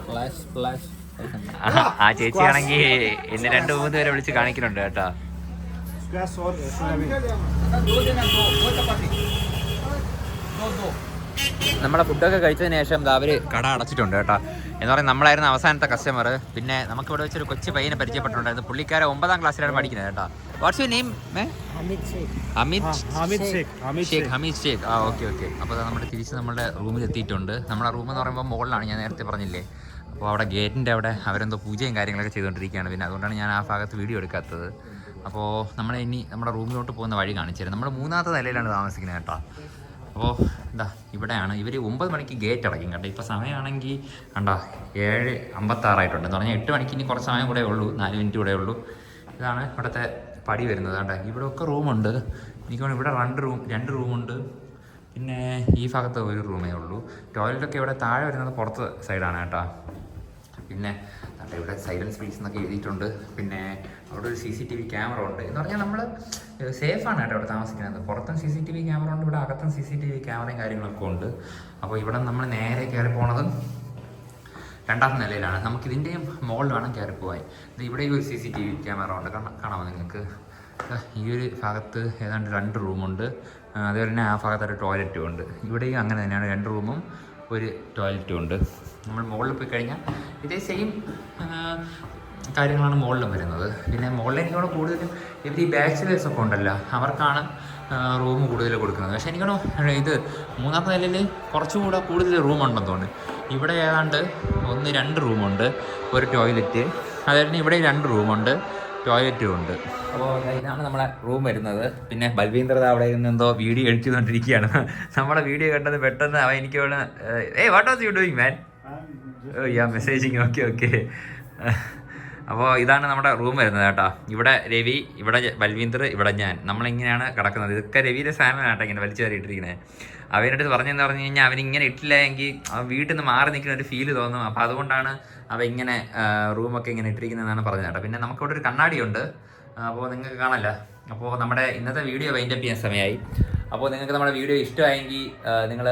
फ्लैश ആ ചേച്ചി ആണെങ്കിൽ എന്നെ 2-3 പേരെ വിളിച്ച് കാണിക്കുന്നുണ്ട് കേട്ടോ. स्क्वैश और सोयाबीन। നമ്മളെ ഫുഡൊക്കെ കഴിച്ചതിന് ശേഷം അവർ കട അടച്ചിട്ടുണ്ട് കേട്ടോ. എന്ന് പറയുന്നത് നമ്മളായിരുന്നു അവസാനത്തെ കസ്റ്റമർ. പിന്നെ നമുക്കിവിടെ വെച്ചൊരു കൊച്ചു പയ്യനെ പരിചയപ്പെട്ടിട്ടുണ്ടായിരുന്നു. പുള്ളിക്കാരെ 9ാം ക്ലാസ്സിലാണ് പഠിക്കുന്നത് കേട്ടോ. What's you name? Hameed Sheikh. ആ ഓക്കെ. അപ്പോൾ നമ്മൾ തിരിച്ച് നമ്മുടെ റൂമിൽ എത്തിയിട്ടുണ്ട്. നമ്മുടെ റൂം എന്ന് പറയുമ്പോൾ മുകളിലാണ്, ഞാൻ നേരത്തെ പറഞ്ഞില്ലേ. അപ്പോൾ അവിടെ ഗേറ്റിൻ്റെ അവിടെ അവരെന്തോ പൂജയും കാര്യങ്ങളൊക്കെ ചെയ്തുകൊണ്ടിരിക്കുകയാണ്. പിന്നെ അതുകൊണ്ടാണ് ഞാൻ ആ ഭാഗത്ത് വീഡിയോ എടുക്കാത്തത്. അപ്പോൾ നമ്മളെ ഇനി നമ്മുടെ റൂമിലോട്ട് പോകുന്ന വഴി കാണിച്ചു തരാം. നമ്മൾ 3ാമത്തെ നിലയിലാണ് താമസിക്കുന്നത് കേട്ടോ. അപ്പോൾ എന്താ ഇവിടെയാണ് ഇവർ 9 മണിക്ക് ഗേറ്റ് അടയ്ക്കും കേട്ടോ. ഇപ്പോൾ സമയമാണെങ്കിൽ കണ്ടോ 7:56 എന്ന് പറഞ്ഞാൽ 8 മണിക്ക് ഇനി കുറച്ച് സമയം കൂടെ ഉള്ളൂ, 4 മിനിറ്റ് കൂടെ ഉള്ളൂ. ഇതാണ് ഇവിടുത്തെ പടി വരുന്നത്. കണ്ടോ ഇവിടെയൊക്കെ റൂമുണ്ട്. എനിക്ക് തോന്നുന്നു ഇവിടെ 2 റൂമുണ്ട്. പിന്നെ ഈ ഭാഗത്ത് ഒരു റൂമേ ഉള്ളൂ. ടോയ്ലറ്റൊക്കെ ഇവിടെ താഴെ വരുന്നത് പുറത്ത് സൈഡാണ് കേട്ടോ. പിന്നെ ഇവിടെ സൈലൻസ് സ്പേസ് എന്നൊക്കെ എഴുതിയിട്ടുണ്ട്. പിന്നെ അവിടെ ഒരു CCTV ക്യാമറ ഉണ്ട്. എന്ന് പറഞ്ഞാൽ നമ്മൾ സേഫാണ് കേട്ടോ ഇവിടെ താമസിക്കുന്നത്. പുറത്തും CCTV ക്യാമറ ഉണ്ട്, ഇവിടെ അകത്തും CCTV ക്യാമറയും കാര്യങ്ങളൊക്കെ ഉണ്ട്. അപ്പോൾ ഇവിടെ നമ്മൾ നേരെ കയറി പോണത് 2ാമത്തെ നിലയിലാണ്. നമുക്കിതിൻ്റെയും മുകളിൽ വേണം കയറി പോകാൻ. ഇവിടെയും ഒരു CCTV ക്യാമറ ഉണ്ട്, കാണാമോ നിങ്ങൾക്ക്? ഈ ഒരു ഭാഗത്ത് ഏതാണ്ട് 2 റൂമുണ്ട്. അതുപോലെ തന്നെ ആ ഭാഗത്തൊരു ടോയ്ലറ്റും ഉണ്ട്. ഇവിടെയും അങ്ങനെ തന്നെയാണ്, 2 റൂമും ഒരു ടോയ്ലറ്റും ഉണ്ട്. നമ്മൾ മുകളിൽ പോയി കഴിഞ്ഞാൽ ഇതേ സെയിം കാര്യങ്ങളാണ് മുകളിലും വരുന്നത്. പിന്നെ മുകളിൽ എനിക്കവിടെ കൂടുതലും ഇവർ ഈ ബാച്ചിലേഴ്സൊക്കെ ഉണ്ടല്ലോ, അവർക്കാണ് റൂം കൂടുതൽ കൊടുക്കുന്നത്. പക്ഷേ എനിക്കാണോ ഇത് 3ാമത്തെ നിലയിൽ കുറച്ചുകൂടെ കൂടുതൽ റൂമുണ്ടെന്ന് തോന്നുന്നു. ഇവിടെ ഏതാണ്ട് 1-2 റൂമുണ്ട്, ഒരു ടോയ്ലറ്റ്. അതുപോലെ ഇവിടെ 2 റൂമുണ്ട്, ടോയ്ലറ്റും ഉണ്ട്. അപ്പോൾ ഇതാണ് നമ്മളെ റൂം വരുന്നത്. പിന്നെ ബൽവീന്ദ്രത അവിടെ ഇരുന്ന് എന്തോ വീഡിയോ എഡിച്ചുകൊണ്ടിരിക്കുകയാണ്. നമ്മുടെ വീഡിയോ കണ്ടത് പെട്ടെന്ന് അവൻ എനിക്ക് what was you doing man? Messaging. Okay. അപ്പോൾ ഇതാണ് നമ്മുടെ റൂം വരുന്നത് കേട്ടോ. ഇവിടെ രവി, ഇവിടെ ബൽവീന്ദർ, ഇവിടെ ഞാൻ. നമ്മളിങ്ങനെയാണ് കിടക്കുന്നത്. ഇതൊക്കെ രവിയുടെ സാധനമാണ് കേട്ടോ ഇങ്ങനെ വലിച്ചു കയറിയിട്ടിരിക്കുന്നത്. അവൻ്റെ അടുത്ത് പറഞ്ഞെന്ന് പറഞ്ഞു കഴിഞ്ഞാൽ അവനിങ്ങനെ ഇട്ടില്ല എങ്കിൽ അവൻ വീട്ടിൽ നിന്ന് മാറി നിൽക്കുന്ന ഒരു ഫീല് തോന്നും. അപ്പോൾ അതുകൊണ്ടാണ് അവ ഇങ്ങനെ റൂമൊക്കെ ഇങ്ങനെ ഇട്ടിരിക്കുന്നതെന്നാണ് പറഞ്ഞത് കേട്ടോ. പിന്നെ നമുക്കിവിടെ ഒരു കണ്ണാടിയുണ്ട്, അപ്പോൾ നിങ്ങൾക്ക് കാണല്ല. അപ്പോൾ നമ്മുടെ ഇന്നത്തെ വീഡിയോ വൈൻഡപ്പ് ചെയ്യാൻ സമയമായി. അപ്പോൾ നിങ്ങൾക്ക് നമ്മുടെ വീഡിയോ ഇഷ്ടമായെങ്കിൽ നിങ്ങൾ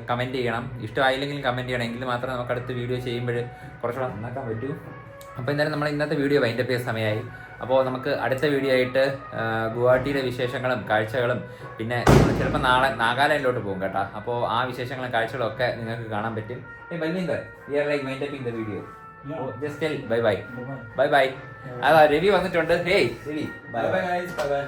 കമൻറ്റ് ചെയ്യണം. ഇഷ്ടമായില്ലെങ്കിലും കമൻറ്റ് ചെയ്യണം. എങ്കിൽ മാത്രമേ നമുക്ക് അടുത്ത വീഡിയോ ചെയ്യുമ്പോൾ കുറച്ചുകൂടെ നന്നാക്കാൻ പറ്റൂ. അപ്പോൾ എന്തായാലും നമ്മൾ ഇന്നത്തെ വീഡിയോ വൈൻഡപ്പ് ചെയ്യാൻ സമയമായി. അപ്പോൾ നമുക്ക് അടുത്ത വീഡിയോ ആയിട്ട് ഗുവാഹട്ടിയുടെ വിശേഷങ്ങളും കാഴ്ചകളും, പിന്നെ ചിലപ്പോൾ നാളെ നാഗാലാൻഡിലോട്ട് പോകും കേട്ടോ. അപ്പോൾ ആ വിശേഷങ്ങളും കാഴ്ചകളും ഒക്കെ നിങ്ങൾക്ക് കാണാൻ പറ്റും. Balvinder, we are like winding up the video. Just tell bye. അതാ രവി വന്നിട്ടുണ്ട്. Hey Ravi, by.